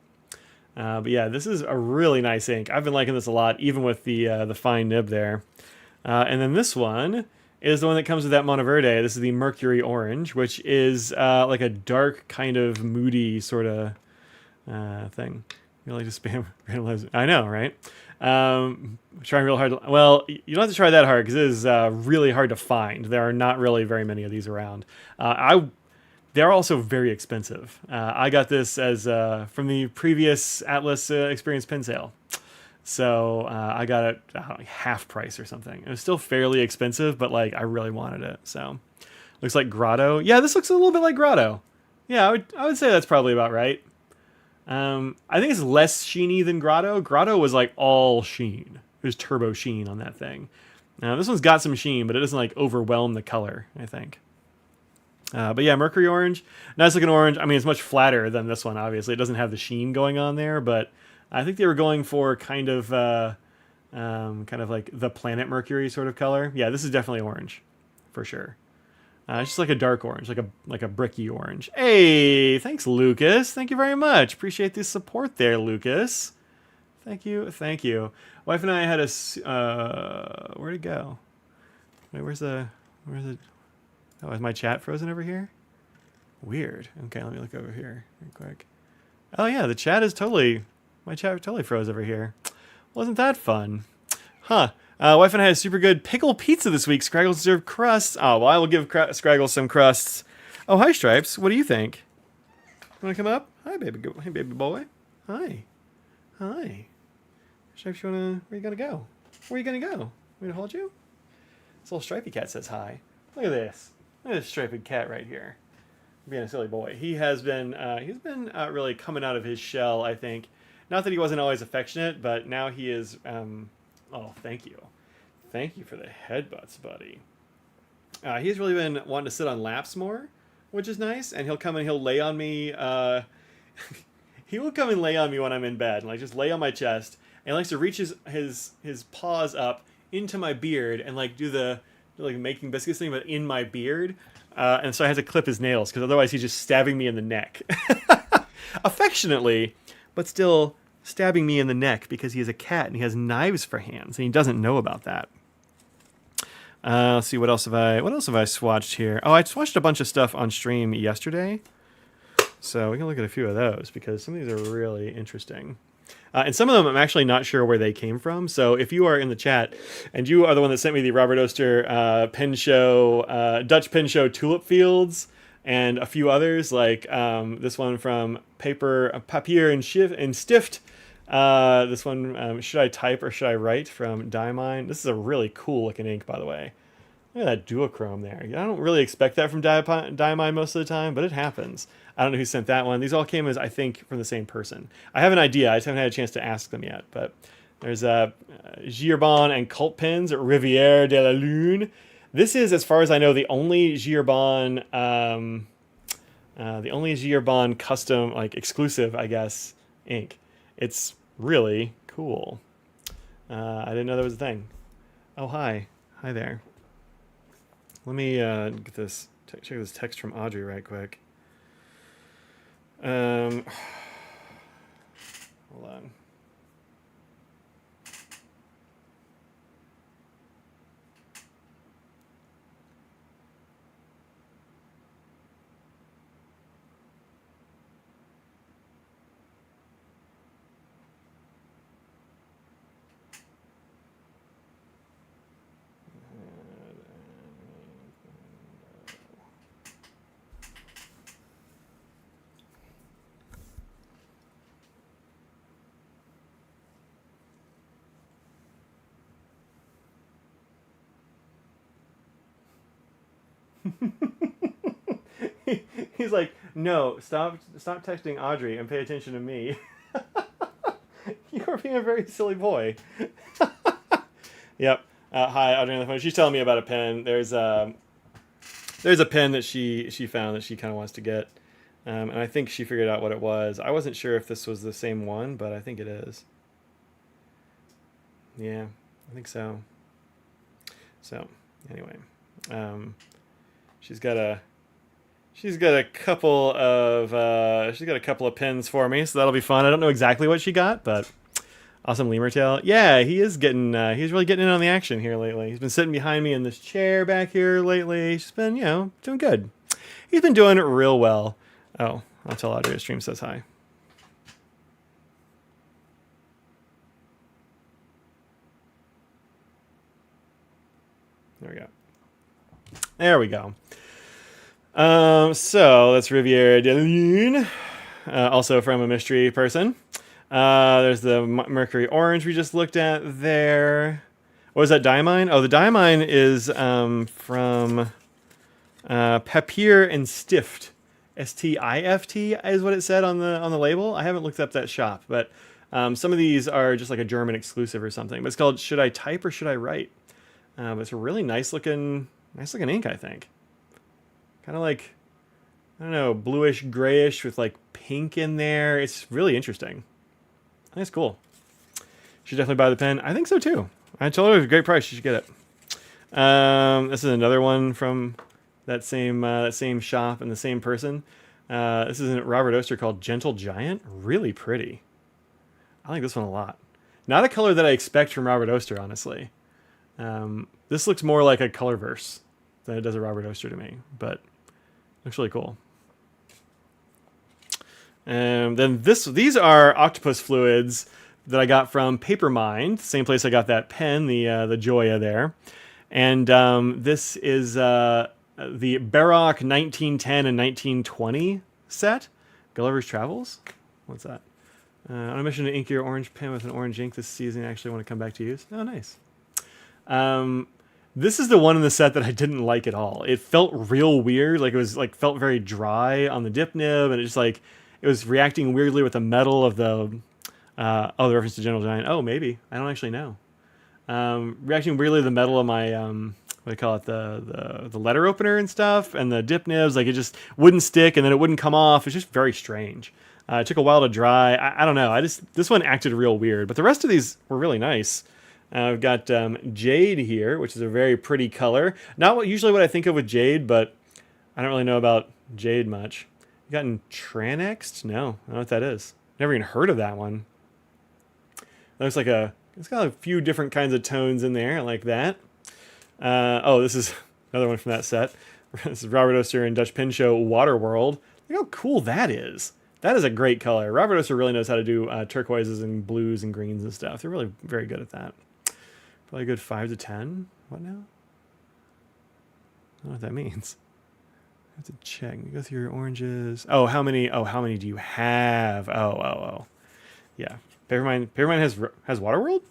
But yeah, this is a really nice ink. I've been liking this a lot, even with the fine nib there. And then this one is the one that comes with that Monteverde. This is the Mercury Orange, which is like a dark kind of moody sort of thing. You like to spam randomize? I know, right? Trying real hard. Well, you don't have to try that hard because it is really hard to find. There are not really very many of these around. They're also very expensive. I got this as from the previous Atlas Experience pin sale. So I got it like half price or something. It was still fairly expensive, but like I really wanted it. So looks like Grotto. Yeah, this looks a little bit like Grotto. Yeah, I would say that's probably about right. I think it's less sheeny than Grotto. Grotto was like all sheen. It was turbo sheen on that thing. Now this one's got some sheen, but it doesn't like overwhelm the color, I think. But yeah, Mercury Orange, nice looking orange. I mean, it's much flatter than this one, obviously. It doesn't have the sheen going on there, but I think they were going for kind of like the planet Mercury sort of color. Yeah, this is definitely orange, for sure. It's just like a dark orange, like a bricky orange. Hey, thanks, Lucas. Thank you very much. Appreciate the support there, Lucas. Thank you, thank you. Wife and I had a where'd it go? Wait, where's the? Oh, is my chat frozen over here? Weird. Okay, let me look over here real quick. Oh yeah, the chat is my chat totally froze over here. Wasn't that fun? Huh. Wife and I had a super good pickle pizza this week. Scraggles deserve crusts. Oh, well, I will give Scraggles some crusts. Oh, hi, Stripes. What do you think? Want to come up? Hi, baby. Hey, baby boy. Hi. Hi. Stripes, where you gonna go? Where you gonna go? Want me to hold you? This little stripy cat says hi. Look at this. Look at this striped cat right here. Being a silly boy. He has been, really coming out of his shell, I think. Not that he wasn't always affectionate, but now he is, oh, thank you. Thank you for the headbutts, buddy. He's really been wanting to sit on laps more, which is nice, and he'll come and he'll lay on me, he will come and lay on me when I'm in bed, and like just lay on my chest, and he likes to reach his paws up into my beard and like do the like making biscuits thing, but in my beard, and so I have to clip his nails, because otherwise he's just stabbing me in the neck. Affectionately, but still stabbing me in the neck because he is a cat and he has knives for hands and he doesn't know about that. Let's see, what else have I swatched here? Oh, I swatched a bunch of stuff on stream yesterday, so we can look at a few of those because some of these are really interesting. And some of them I'm actually not sure where they came from. So if you are in the chat and you are the one that sent me the Robert Oster pen show, Dutch pen show Tulip Fields, and a few others like this one from Papier and Stift. This one, Should I Type or Should I Write, from Diamine. This is a really cool looking ink, by the way. Look at that duochrome there. I don't really expect that from Diamine most of the time, but it happens. I don't know who sent that one. These all came as, I think, from the same person. I have an idea. I just haven't had a chance to ask them yet. But there's Girbon and Cult Pens at Rivière de la Lune. This is, as far as I know, the only Girbon custom, like exclusive, I guess, ink. It's really cool. I didn't know that was a thing. Oh, hi there. Let me get this. Check this text from Audrey right quick. Hold on. He's like, no, stop texting Audrey and pay attention to me. You are being a very silly boy. Yep. Hi, Audrey on the phone. She's telling me about a pen. There's a pen that she found that she kind of wants to get, and I think she figured out what it was. I wasn't sure if this was the same one, but I think it is. Yeah, I think so. So anyway, she's got a she's got a couple of pins for me, so that'll be fun. I don't know exactly what she got, but awesome lemur tail. Yeah, he is getting he's really getting in on the action here lately. He's been sitting behind me in this chair back here lately. He's been, doing good. He's been doing it real well. Oh, I'll tell Audrey stream says hi. There we go. There we go. So that's Riviere de Lune, also from a mystery person. There's the Mercury Orange we just looked at there. What was that diamine? Oh, the diamine is from Papier and Stift. Stift is what it said on the label. I haven't looked up that shop, but some of these are just like a German exclusive or something. But it's called Should I Type or Should I Write? But it's a really nice looking ink, I think. Kind of like, I don't know, bluish grayish with like pink in there. It's really interesting. I think it's cool. You should definitely buy the pen. I think so too. I told her it was a great price. You should get it. This is another one from that same shop and the same person. This is a Robert Oster called Gentle Giant. Really pretty. I like this one a lot. Not a color that I expect from Robert Oster, honestly. This looks more like a Colorverse than it does a Robert Oster to me, but looks really cool. And then these are octopus fluids that I got from Papermind, same place I got that pen, the Joya there. And this is the Baroque 1910 and 1920 set, Gulliver's Travels. What's that? On a mission to ink your orange pen with an orange ink this season, I actually want to come back to use. Oh, nice. This is the one in the set that I didn't like at all. It felt real weird, like it was felt very dry on the dip nib, and it was reacting weirdly with the metal of the the reference to Gentle Giant. Oh, maybe I don't actually know. Reacting weirdly to the metal of my what do you call it, the letter opener and stuff, and the dip nibs, like it just wouldn't stick, and then it wouldn't come off. It's just very strange. It took a while to dry. I don't know. This one acted real weird, but the rest of these were really nice. I've got Jade here, which is a very pretty color. Not usually what I think of with Jade, but I don't really know about Jade much. You gotten Tranexed? No, I don't know what that is. Never even heard of that one. It looks like it's got a few different kinds of tones in there, like that. This is another one from that set. This is Robert Oster and Dutch Pen Show Waterworld. Look how cool that is. That is a great color. Robert Oster really knows how to do turquoises and blues and greens and stuff. They're really very good at that. Probably a good 5 to 10. What now? I don't know what that means. I have to check. You go through your oranges. Oh, how many do you have? Oh. Yeah. Papermind has Waterworld?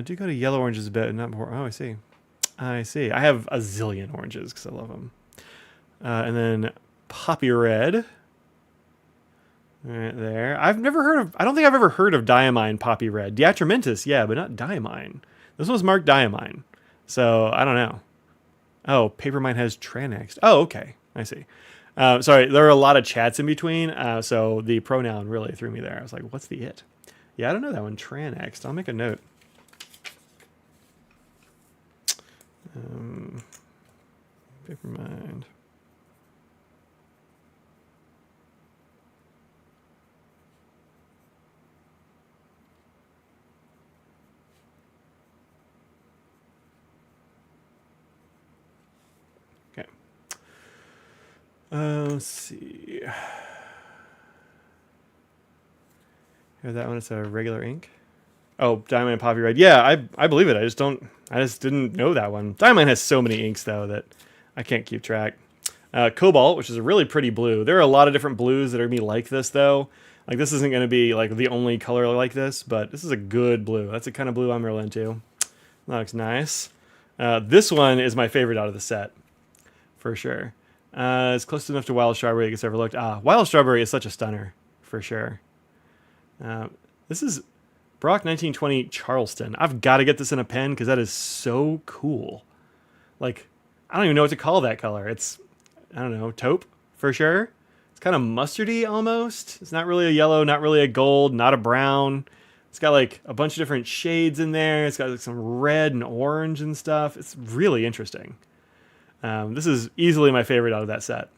Do go to yellow oranges a bit, not more. Oh, I see. I have a zillion oranges because I love them. And then poppy red. Right there. I don't think I've ever heard of Diamine Poppy Red. Diatramentus, yeah, but not Diamine. This one's marked Diamine. So, I don't know. Oh, Papermine has Tranexed. Oh, okay. I see. Sorry, there are a lot of chats in between, so the pronoun really threw me there. I was like, what's the it? Yeah, I don't know that one. Tranexed. I'll make a note. Papermind. Let's see. Here's that one. It's a regular ink. Oh, Diamond and Poppy Red. Yeah, I believe it. I just didn't know that one. Diamond has so many inks though that I can't keep track. Cobalt, which is a really pretty blue. There are a lot of different blues that are gonna be like this though. Like this isn't gonna be like the only color like this, but this is a good blue. That's the kind of blue I'm real into. That looks nice. This one is my favorite out of the set, for sure. It's close enough to Wild Strawberry that gets overlooked. Wild Strawberry is such a stunner, for sure. This is Brock 1920 Charleston. I've got to get this in a pen because that is so cool. Like, I don't even know what to call that color. It's, I don't know, taupe, for sure. It's kind of mustardy almost. It's not really a yellow, not really a gold, not a brown. It's got like a bunch of different shades in there. It's got like some red and orange and stuff. It's really interesting. This is easily my favorite out of that set.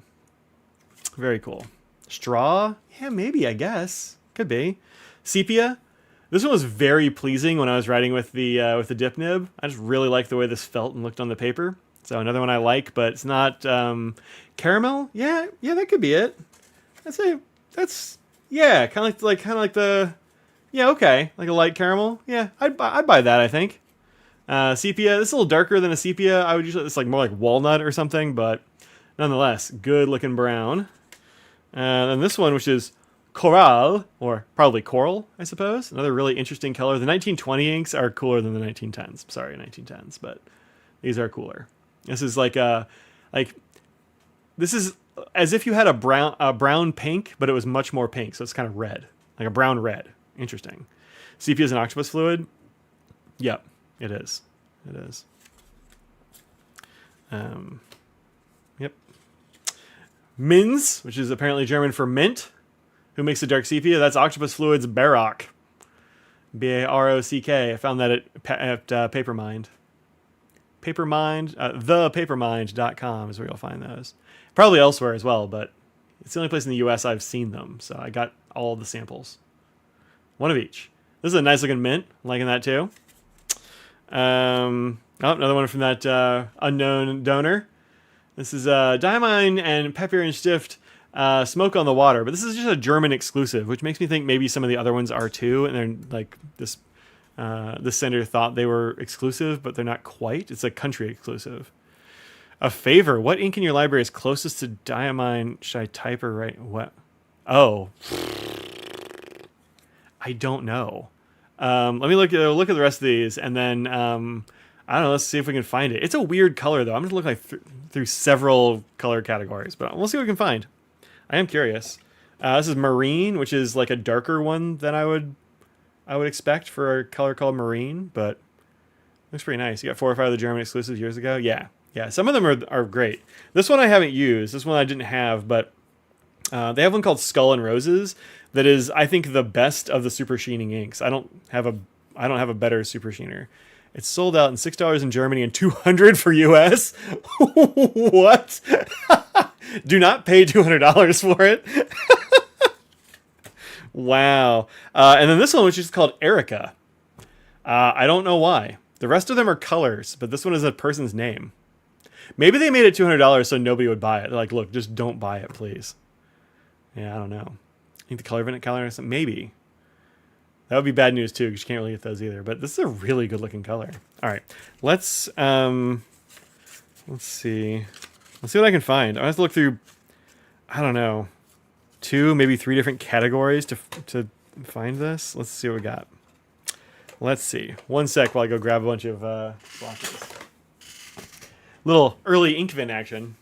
Very cool. Straw? Yeah, maybe, I guess. Could be. Sepia? This one was very pleasing when I was writing with the dip nib. I just really liked the way this felt and looked on the paper. So another one I like, but it's not caramel. Yeah, that could be it. I'd say that's kind of like the okay, like a light caramel. Yeah, I'd buy that. I think sepia. This is a little darker than a sepia. I would usually it's like more like walnut or something, but nonetheless, good looking brown. And this one, which is coral, or probably coral, I suppose. Another really interesting color. The 1920 inks are cooler than the 1910s. Sorry, 1910s, but these are cooler. This is this is as if you had a brown pink, but it was much more pink, so it's kind of red, like a brown red. Interesting. Sepia is an octopus fluid. Yep, it is. It is. Yep. Minz, which is apparently German for mint. Who makes the dark sepia? That's Octopus Fluids Barock. B-A-R-O-C-K. I found that at Papermind. Thepapermind.com is where you'll find those. Probably elsewhere as well, but it's the only place in the U.S. I've seen them, so I got all the samples. One of each. This is a nice looking mint. I'm liking that too. Another one from that unknown donor. This is Diamine and Pepper and Stift Smoke on the Water, but this is just a German exclusive, which makes me think maybe some of the other ones are too, and they're like this sender thought they were exclusive, but they're not quite. It's a country exclusive. A favor. What ink in your library is closest to Diamine? Should I type or write? What? Oh. I don't know. Let me look at the rest of these, and then I don't know. Let's see if we can find it. It's a weird color, though. I'm going to look through several color categories, but we'll see what we can find. I am curious. This is Marine, which is like a darker one than I would expect for a color called Marine, but looks pretty nice. You got 4 or 5 of the German exclusives years ago. Yeah. Some of them are great. This one I haven't used. This one I didn't have, but they have one called Skull and Roses that is, I think, the best of the super sheening inks. I don't have a better super sheener. It's sold out in $6 in Germany and $200 for US. What? Do not pay $200 for it. Wow. And then this one, which is called Erica. I don't know why. The rest of them are colors, but this one is a person's name. Maybe they made it $200 so nobody would buy it. They're like, look, just don't buy it, please. Yeah, I don't know. I think the color variant color, maybe. That would be bad news too, because you can't really get those either. But this is a really good looking color. All right, let's see. Let's see what I can find. I have to look through, I don't know, 2, maybe 3 different categories to find this. Let's see what we got. Let's see. One sec while I go grab a bunch of swatches. Little early Inkvin action.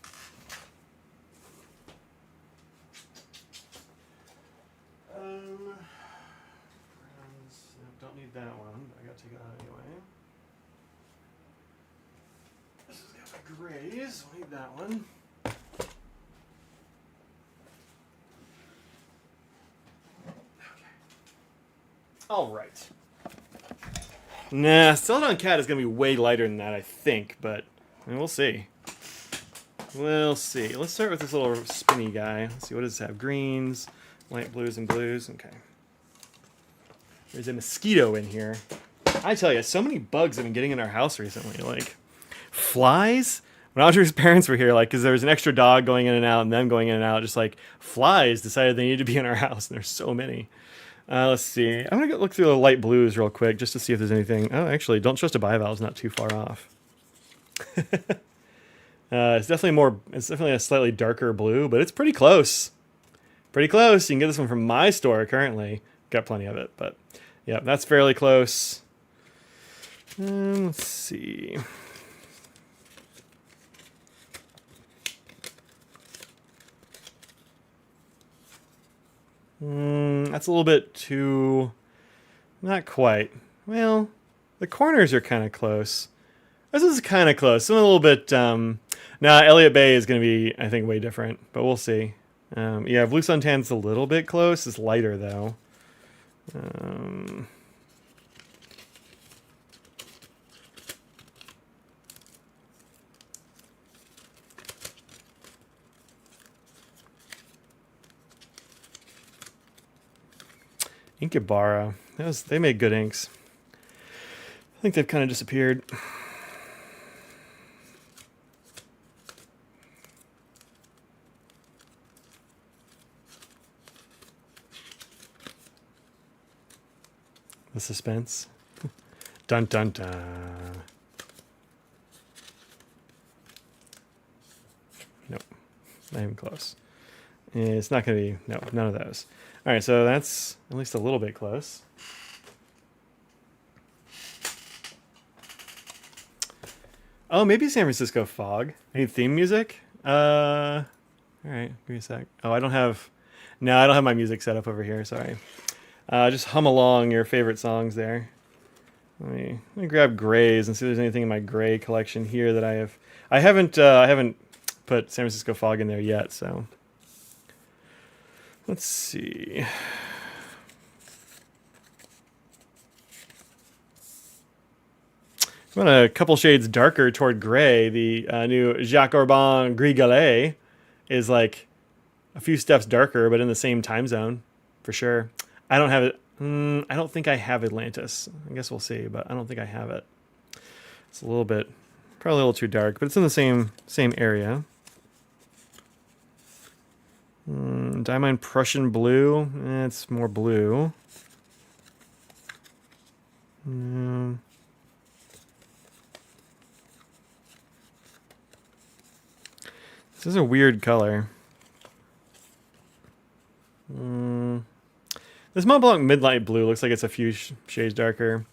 Don't need that one. I gotta take it out anyway. This has got my grays. I'll need that one. Okay. All right. Nah, Celadon Cat is gonna be way lighter than that, I think, but we'll see. We'll see. Let's start with this little spinny guy. Let's see, what does it have? Greens, light blues, and blues. Okay. There's a mosquito in here. I tell you, so many bugs have been getting in our house recently. Like, flies? When Audrey's parents were here, like, because there was an extra dog going in and out and them going in and out, just like, flies decided they needed to be in our house, and there's so many. Let's see. I'm going to look through the light blues real quick just to see if there's anything. Oh, actually, Don't Trust a Bivalve is not too far off. It's definitely a slightly darker blue, but it's pretty close. Pretty close. You can get this one from my store currently. Got plenty of it, but yeah, that's fairly close. Let's see. That's a little bit too... Not quite. Well, the corners are kind of close. This is kind of close. Some a little bit... Elliott Bay is going to be, I think, way different, but we'll see. Yeah, Blue Suntan's a little bit close. It's lighter, though. Inkdependence. They made good inks. I think they've kind of disappeared. The suspense. Dun dun dun. Nope. Not even close. It's not going to be... No, none of those. All right, so that's at least a little bit close. Oh, maybe San Francisco Fog. Any theme music? All right, give me a sec. Oh, I don't have... No, I don't have my music set up over here. Sorry. Just hum along your favorite songs there. Let me grab grays and see if there's anything in my gray collection here that I have. I haven't put San Francisco Fog in there yet, so let's see. I went a couple shades darker toward gray. The new Jacques Urbain Gris Galet is like a few steps darker, but in the same time zone, for sure. I don't have it. I don't think I have Atlantis. I guess we'll see, but I don't think I have it. It's a little bit, probably a little too dark, but it's in the same area. Diamond Prussian Blue. It's more blue. This is a weird color. This Mont Blanc Midnight Blue looks like it's a few shades darker.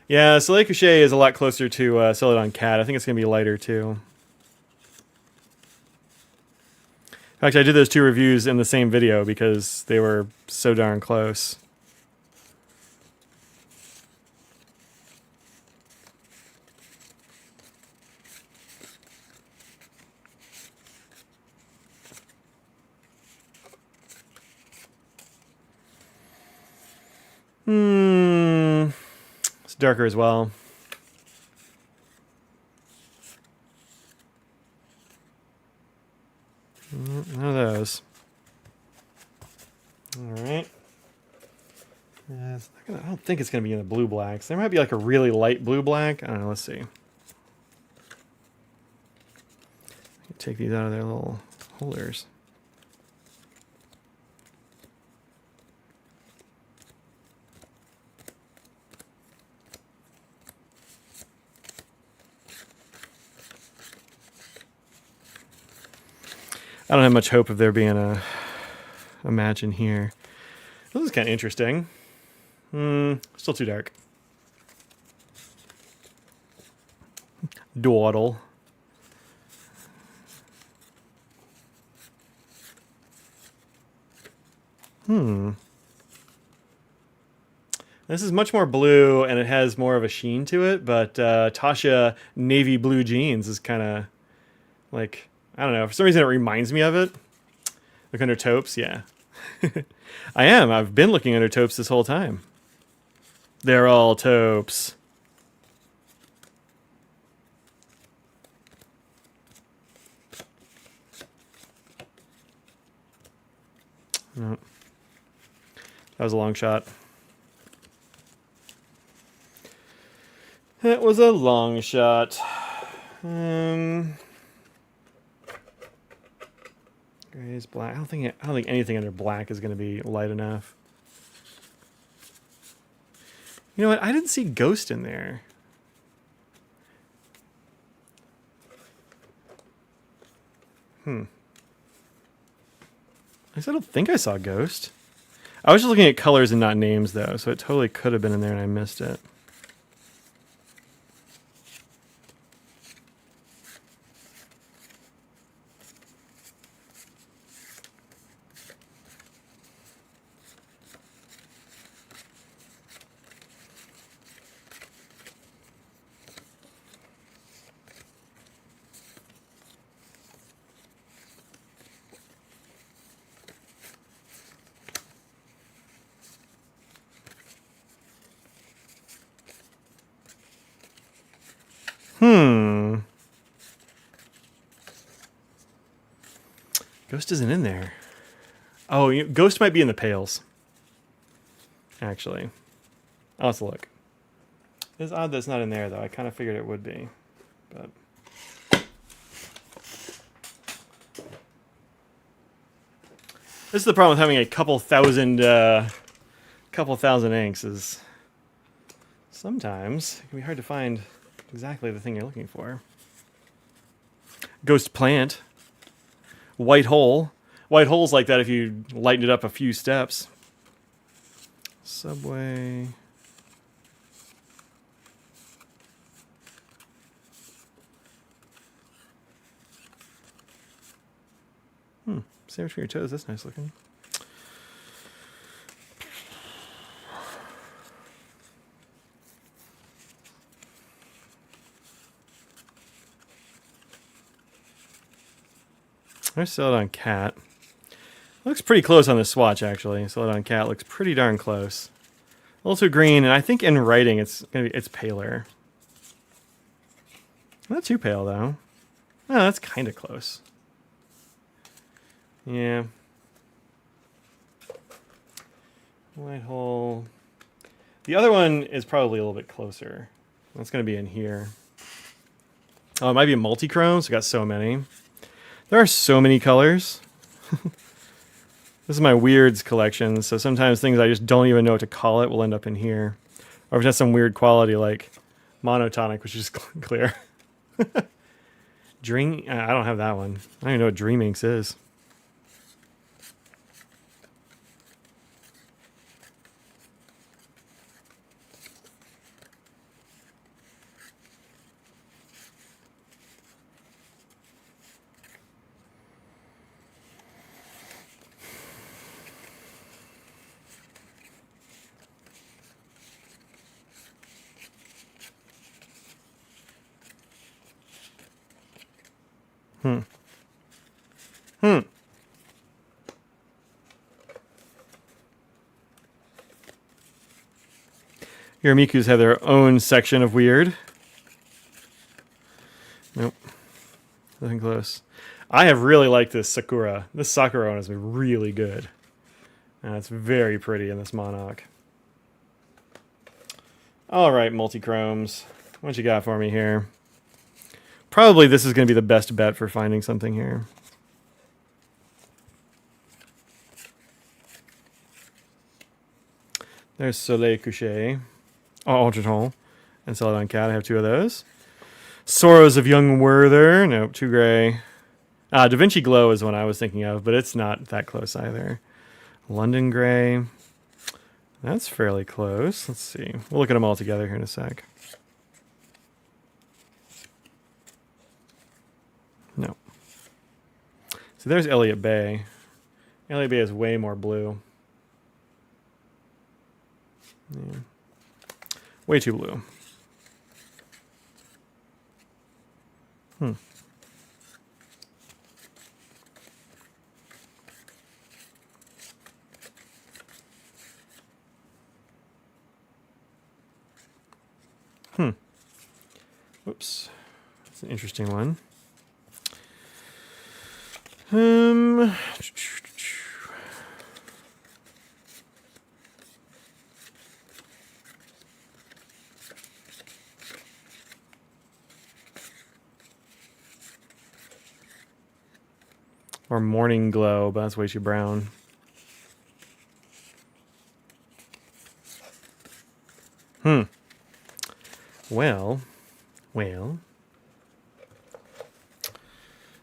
Yeah, Soleil Couché is a lot closer to Celadon Cat. I think it's going to be lighter too. In fact, I did those two reviews in the same video because they were so darn close. It's darker as well. None of those. All right. I don't think it's going to be in the blue blacks. There might be like a really light blue black. I don't know. Let's see. Take these out of their little holders. I don't have much hope of there being a match in here. This is kind of interesting. Still too dark. Dawdle. This is much more blue, and it has more of a sheen to it, but Tasha navy blue jeans is kind of like... I don't know. For some reason, it reminds me of it. Look under taupes, yeah. I am. I've been looking under taupes this whole time. They're all taupes. No. That was a long shot. That was a long shot. Grays, black. I don't think anything under black is going to be light enough. You know what? I didn't see Ghost in there. I don't think I saw Ghost. I was just looking at colors and not names, though, so it totally could have been in there and I missed it. Ghost isn't in there. Oh, Ghost might be in the pails. actually. I'll have to look. It's odd that it's not in there, though. I kind of figured it would be. But this is the problem with having a couple thousand inks is sometimes it can be hard to find exactly the thing you're looking for. Ghost plant. White hole. White hole's like that if you lighten it up a few steps. Subway. Sandwich for your toes. That's nice looking. I sell it on cat. Looks pretty close on the swatch, actually. Sell it on cat looks pretty darn close. A little too green, and I think in writing it's paler. Not too pale though. Oh, that's kind of close. Yeah. White hole. The other one is probably a little bit closer. That's going to be in here. Oh, it might be a multi-chrome, so I got so many. There are so many colors. This is my weirds collection, so sometimes things I just don't even know what to call it will end up in here. Or if it has some weird quality like monotonic, which is clear. Dream, I don't have that one. I don't even know what Dream Inks is. Hiramikus have their own section of weird. Nope. Nothing close. I have really liked this Sakura. This Sakura one is really good. And it's very pretty in this monarch. Alright, multi-chromes. What you got for me here? Probably this is going to be the best bet for finding something here. There's Soleil Couché. Altered Hole. And Celadon Cat. I have two of those. Sorrows of Young Werther. Nope, too gray. Da Vinci Glow is one I was thinking of, but it's not that close either. London Gray. That's fairly close. Let's see. We'll look at them all together here in a sec. No. So there's Elliott Bay. Elliott Bay is way more blue. Yeah. Way too blue. Whoops. That's an interesting one. Or Morning Glow, but that's way too brown. Well.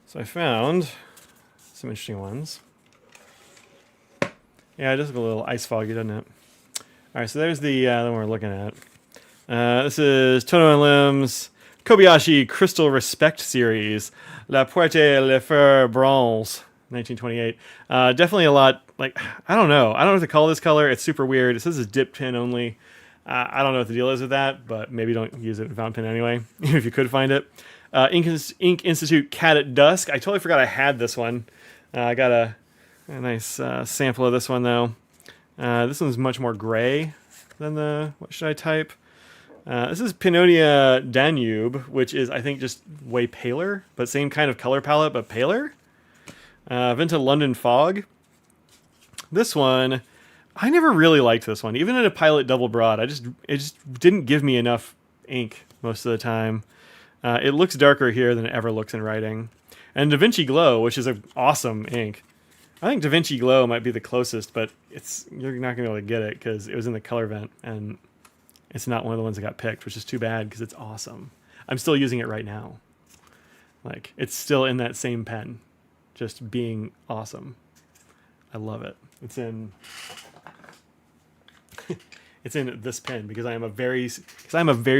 So I found some interesting ones. Yeah, it does look a little ice foggy, doesn't it? All right, so there's the one we're looking at. This is Tono and Lim's Kobayashi Crystal Respect Series, La Puerte Le Fer Bronze, 1928. Definitely a lot, like, I don't know what to call this color. It's super weird. It says it's dip pen only. I don't know what the deal is with that, but maybe don't use it in fountain pen anyway, even if you could find it. Ink Institute Cat at Dusk. I totally forgot I had this one. I got a nice sample of this one, though. This one's much more gray than the, what should I type? This is Pinonia Danube, which is, I think, just way paler, but same kind of color palette, but paler. Venta London Fog. This one, I never really liked this one. Even at a Pilot Double Broad, it just didn't give me enough ink most of the time. It looks darker here than it ever looks in writing. And DaVinci Glow, which is an awesome ink. I think DaVinci Glow might be the closest, but you're not going to be able to get it because it was in the color vent, and it's not one of the ones that got picked, which is too bad because it's awesome. I'm still using it right now. Like, it's still in that same pen, just being awesome. I love it. It's in it's in this pen because I'm a very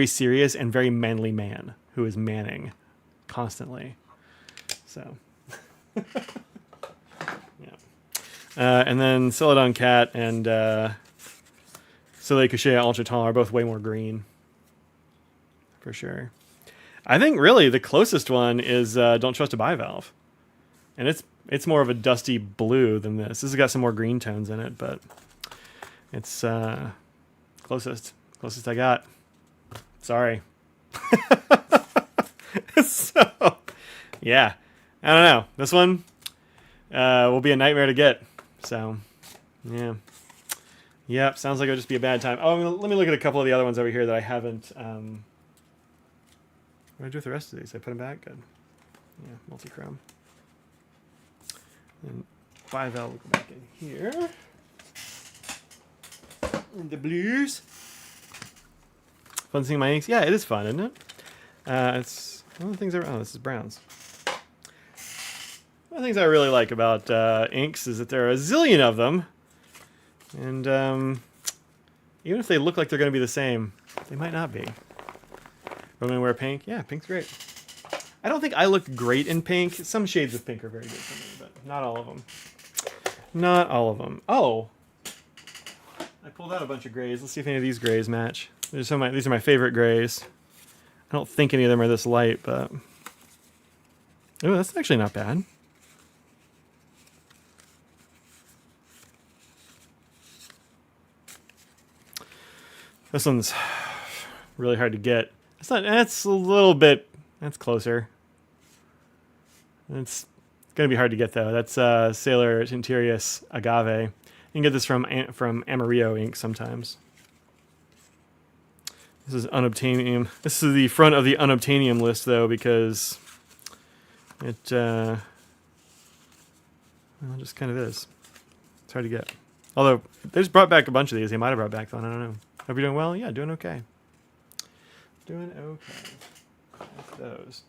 serious and very manly man who is manning constantly. So, yeah. And then Celadon Cat and Soleil Couché Ultra Tall are both way more green, for sure. I think really the closest one is Don't Trust a Bivalve, and it's more of a dusty blue than this. This has got some more green tones in it, but it's closest I got. Sorry. So, yeah, I don't know. This one will be a nightmare to get. So, yeah. Yep, sounds like it'll just be a bad time. Oh, let me look at a couple of the other ones over here that I haven't. What do I do with the rest of these? I put them back? Good. Yeah, multi-chrome. And Bivalve will go back in here. And the blues. Fun seeing my inks? Yeah, it is fun, isn't it? It's one of the things oh, this is browns. One of the things I really like about inks is that there are a zillion of them. And even if they look like they're going to be the same, they might not be. I'm going to wear pink. Yeah, pink's great. I don't think I look great in pink. Some shades of pink are very good for me, but not all of them. Not all of them. Oh! I pulled out a bunch of grays. Let's see if any of these grays match. These are my favorite grays. I don't think any of them are this light, but... Oh, that's actually not bad. This one's really hard to get. That's a little bit, that's closer. It's going to be hard to get though. That's Sailor Tinterius Agave. You can get this from Amarillo ink sometimes. This is unobtainium. This is the front of the unobtainium list though because it well, just kind of is. It's hard to get. Although they just brought back a bunch of these. They might have brought back one. I don't know. Hope you're doing well. Yeah, doing okay. Doing okay. That's those.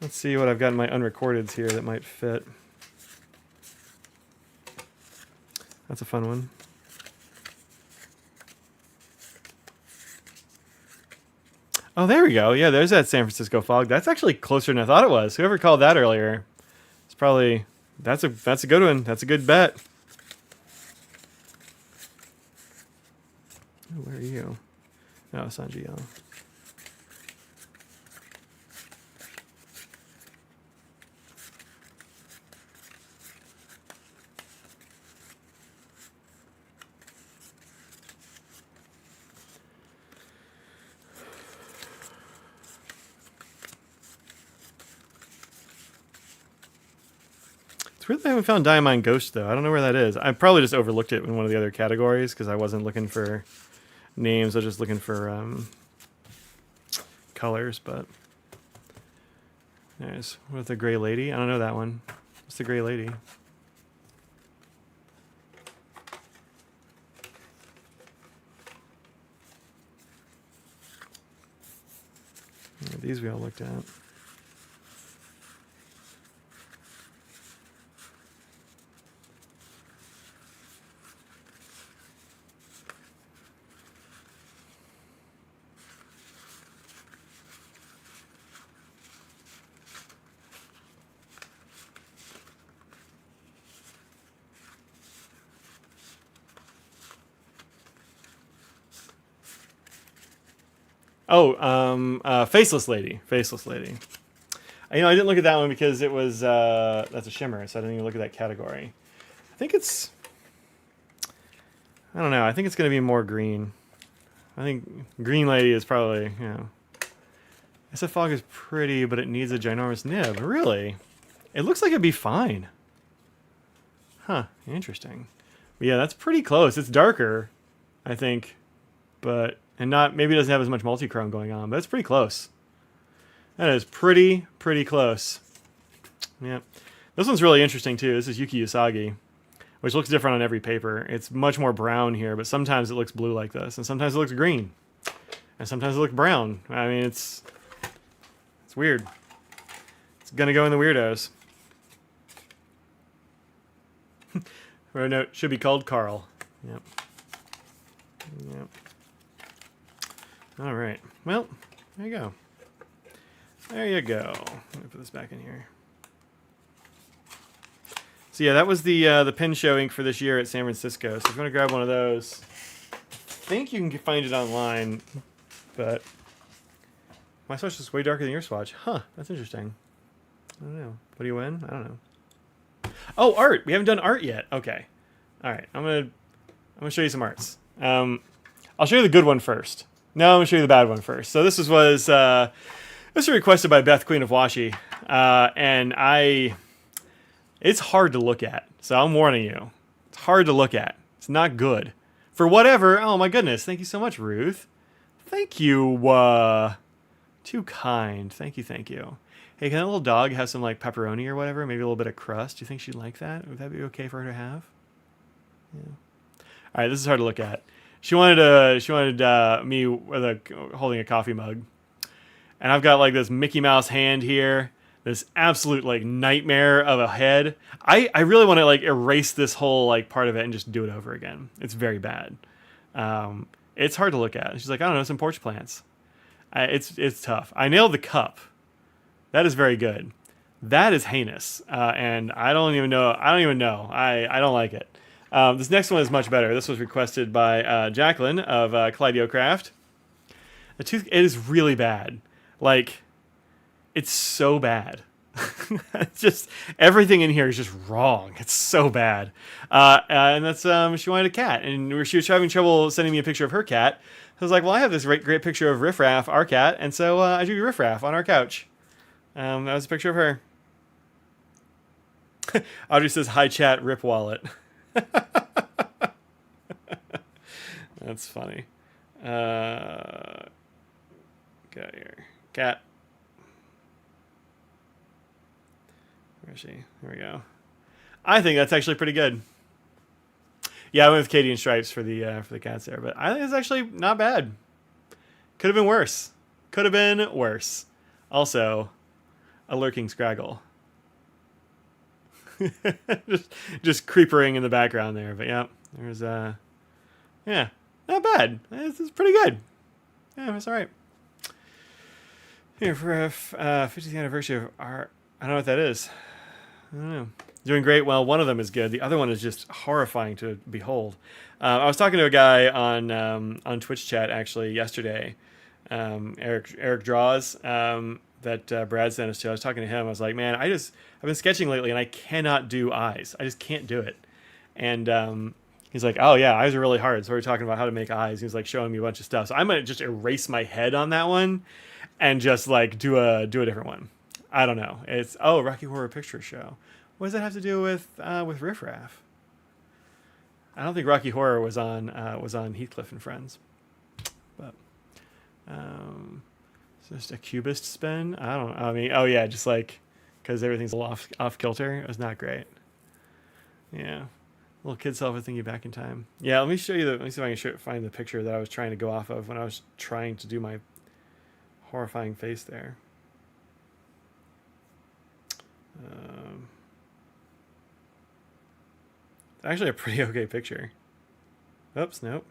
Let's see what I've got in my unrecordeds here that might fit. That's a fun one. Oh, there we go. Yeah, there's that San Francisco fog. That's actually closer than I thought it was. Whoever called that earlier, it's probably that's a good one. That's a good bet. Oh, where are you? Oh, Sanjiel. It's weird that I haven't found Diamond Ghost, though. I don't know where that is. I probably just overlooked it in one of the other categories because I wasn't looking for names. I was just looking for colors, but... There's... What's the Gray Lady? I don't know that one. What's the Gray Lady? Yeah, these we all looked at. Oh, Faceless Lady. Faceless Lady. I didn't look at that one because it was, that's a shimmer, so I didn't even look at that category. I think it's, I don't know, I think it's going to be more green. I think Green Lady is probably, SF Fog is pretty, but it needs a ginormous nib. Really? It looks like it'd be fine. Huh, interesting. Yeah, that's pretty close. It's darker, I think, but and not maybe it doesn't have as much multi-chrome going on, but it's pretty close. That is pretty close. Yeah, this one's really interesting too. This is Yuki Usagi, which looks different on every paper. It's much more brown here, but sometimes it looks blue like this, and sometimes it looks green, and sometimes it looks brown. I mean, it's weird. It's gonna go in the weirdos. Road note should be called Carl. Yep. Yep. All right. Well, there you go. There you go. Let me put this back in here. So yeah, that was the pen show ink for this year at San Francisco. So if you want to grab one of those, I think you can find it online, but my swatch is way darker than your swatch. Huh, that's interesting. I don't know. What do you win? I don't know. Oh, art. We haven't done art yet. Okay. All right. I'm gonna show you some arts. I'll show you the good one first. No, I'm gonna show you the bad one first. So this was requested by Beth, Queen of Washi, and it's hard to look at. So I'm warning you. It's hard to look at. It's not good. For whatever. Oh my goodness. Thank you so much, Ruth. Thank you. Too kind. Thank you. Thank you. Hey, can that little dog have some like pepperoni or whatever? Maybe a little bit of crust. Do you think she'd like that? Would that be okay for her to have? Yeah. All right, this is hard to look at. She wanted me with holding a coffee mug, and I've got like this Mickey Mouse hand here. This absolute like nightmare of a head. I really want to like erase this whole like part of it and just do it over again. It's very bad. It's hard to look at. She's like, I don't know, some porch plants. It's tough. I nailed the cup. That is very good. That is heinous, and I don't even know. I don't like it. This next one is much better. This was requested by Jacqueline of Kaleidocraft. It is really bad. Like, it's so bad. It's just everything in here is just wrong. It's so bad. And that's she wanted a cat, and she was having trouble sending me a picture of her cat. I was like, well, I have this great picture of Riff Raff, our cat, and so I drew Riff Raff on our couch. That was a picture of her. Audrey says, hi chat, rip wallet. That's funny. Got here. Cat. Where is she? Here we go. I think that's actually pretty good. Yeah, I went with Katie and Stripes for the cats there, but I think it's actually not bad. Could have been worse. Could have been worse. Also, a lurking Scraggle. just creepering in the background there, but yeah, there's yeah, not bad. It's pretty good. Yeah, it's all right. Here for 50th anniversary of our, I don't know what that is. I don't know. Doing great. Well, one of them is good. The other one is just horrifying to behold. I was talking to a guy on Twitch chat actually yesterday. Eric Draws. That Brad sent us to. I was talking to him. I was like, man, I've been sketching lately and I cannot do eyes. I just can't do it. And he's like, oh yeah, eyes are really hard. So we were talking about how to make eyes. He was like showing me a bunch of stuff. So I'm gonna just erase my head on that one and just like do a different one. I don't know. It's Rocky Horror Picture Show. What does that have to do with Riff Raff? I don't think Rocky Horror was on Heathcliff and Friends, but just a cubist spin. I don't know. I mean, oh yeah, just like because everything's a little off kilter. It was not great. Yeah, little kid self thinking back in time. Yeah, let me show you let me see if I can find the picture that I was trying to go off of when I was trying to do my horrifying face there. Actually a pretty okay picture. Oops, nope.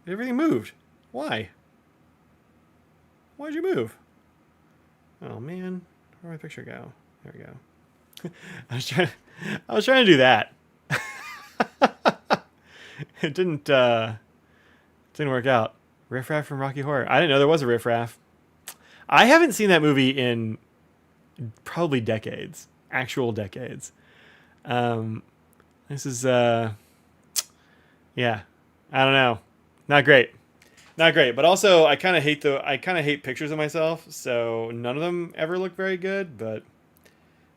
Everything moved. Why? Why'd you move? Oh man, where'd my picture go? There we go. I was trying to do that. It didn't work out. Riff Raff from Rocky Horror. I didn't know there was a Riff Raff. I haven't seen that movie in probably decades. Actual decades. This is yeah, I don't know, not great, but also I kind of hate pictures of myself, so none of them ever look very good, but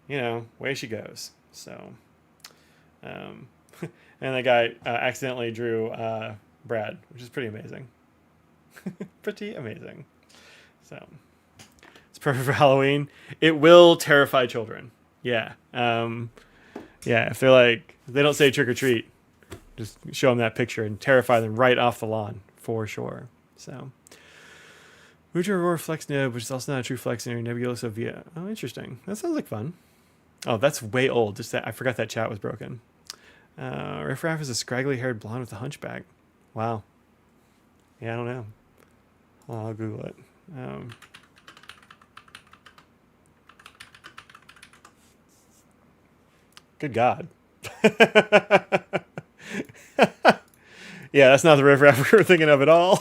you know, way she goes. So And that guy accidentally drew Brad, which is pretty amazing. Pretty amazing. So it's perfect for Halloween. It will terrify children. Yeah. Yeah. If they're like, if they don't say trick or treat, just show them that picture and terrify them right off the lawn for sure. So. Mutual Aurora Flex Nib, which is also not a true flex in Nebulosa Via. Oh, interesting. That sounds like fun. Oh, that's way old. Just that I forgot that chat was broken. Riff Raff is a scraggly-haired blonde with a hunchback. Wow. Yeah, I don't know. I'll Google it. Good God. Yeah, that's not the Riff Raff we were thinking of at all.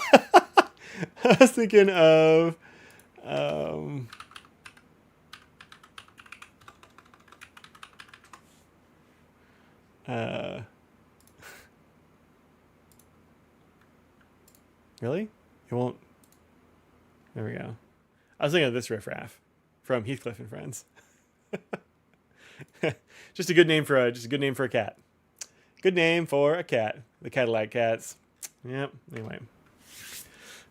I was thinking of really? It won't. There we go. I was thinking of this Riff Raff from Heathcliff and Friends. Just a good name for a cat. Good name for a cat. The Cadillac Cats. Yep. Anyway.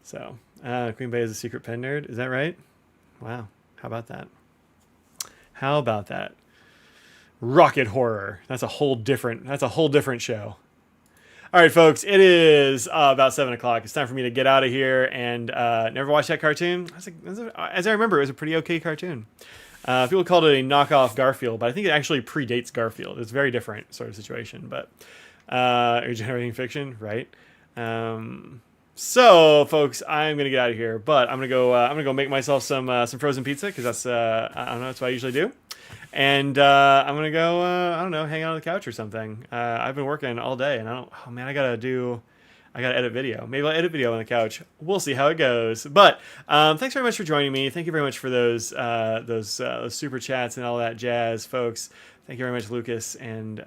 So, Queen Bey is a secret pen nerd. Is that right? Wow. How about that? How about that? Rocket horror. That's a whole different show. All right, folks. It is about 7 o'clock. It's time for me to get out of here and never watched that cartoon. As I remember, it was a pretty okay cartoon. People called it a knockoff Garfield, but I think it actually predates Garfield. It's a very different sort of situation, but you're generating fiction, right? So, folks, I'm gonna get out of here, but I'm gonna go make myself some frozen pizza because that's I don't know, that's what I usually do, and I'm gonna go I don't know, hang out on the couch or something. I've been working all day, and I gotta edit video. Maybe I'll edit video on the couch. We'll see how it goes. But thanks very much for joining me. Thank you very much for those super chats and all that jazz, folks. Thank you very much, Lucas and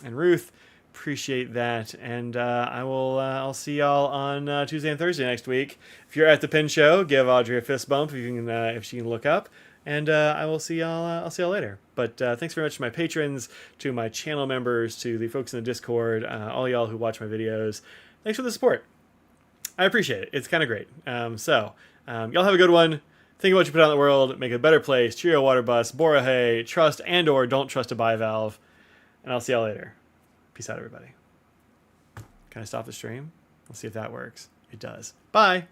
Ruth. Appreciate that. And I'll see y'all on Tuesday and Thursday next week. If you're at the Pen Show, give Audrey a fist bump if she can look up. And I will see y'all. I'll see y'all later. But thanks very much to my patrons, to my channel members, to the folks in the Discord, all y'all who watch my videos. Thanks for the support. I appreciate it. It's kind of great. So y'all have a good one. Think about what you put out in the world. Make it a better place. Cheerio, water bus. Bora hey. Trust and/or don't trust a bivalve. And I'll see y'all later. Peace out, everybody. Can I stop the stream? Let's see if that works. It does. Bye.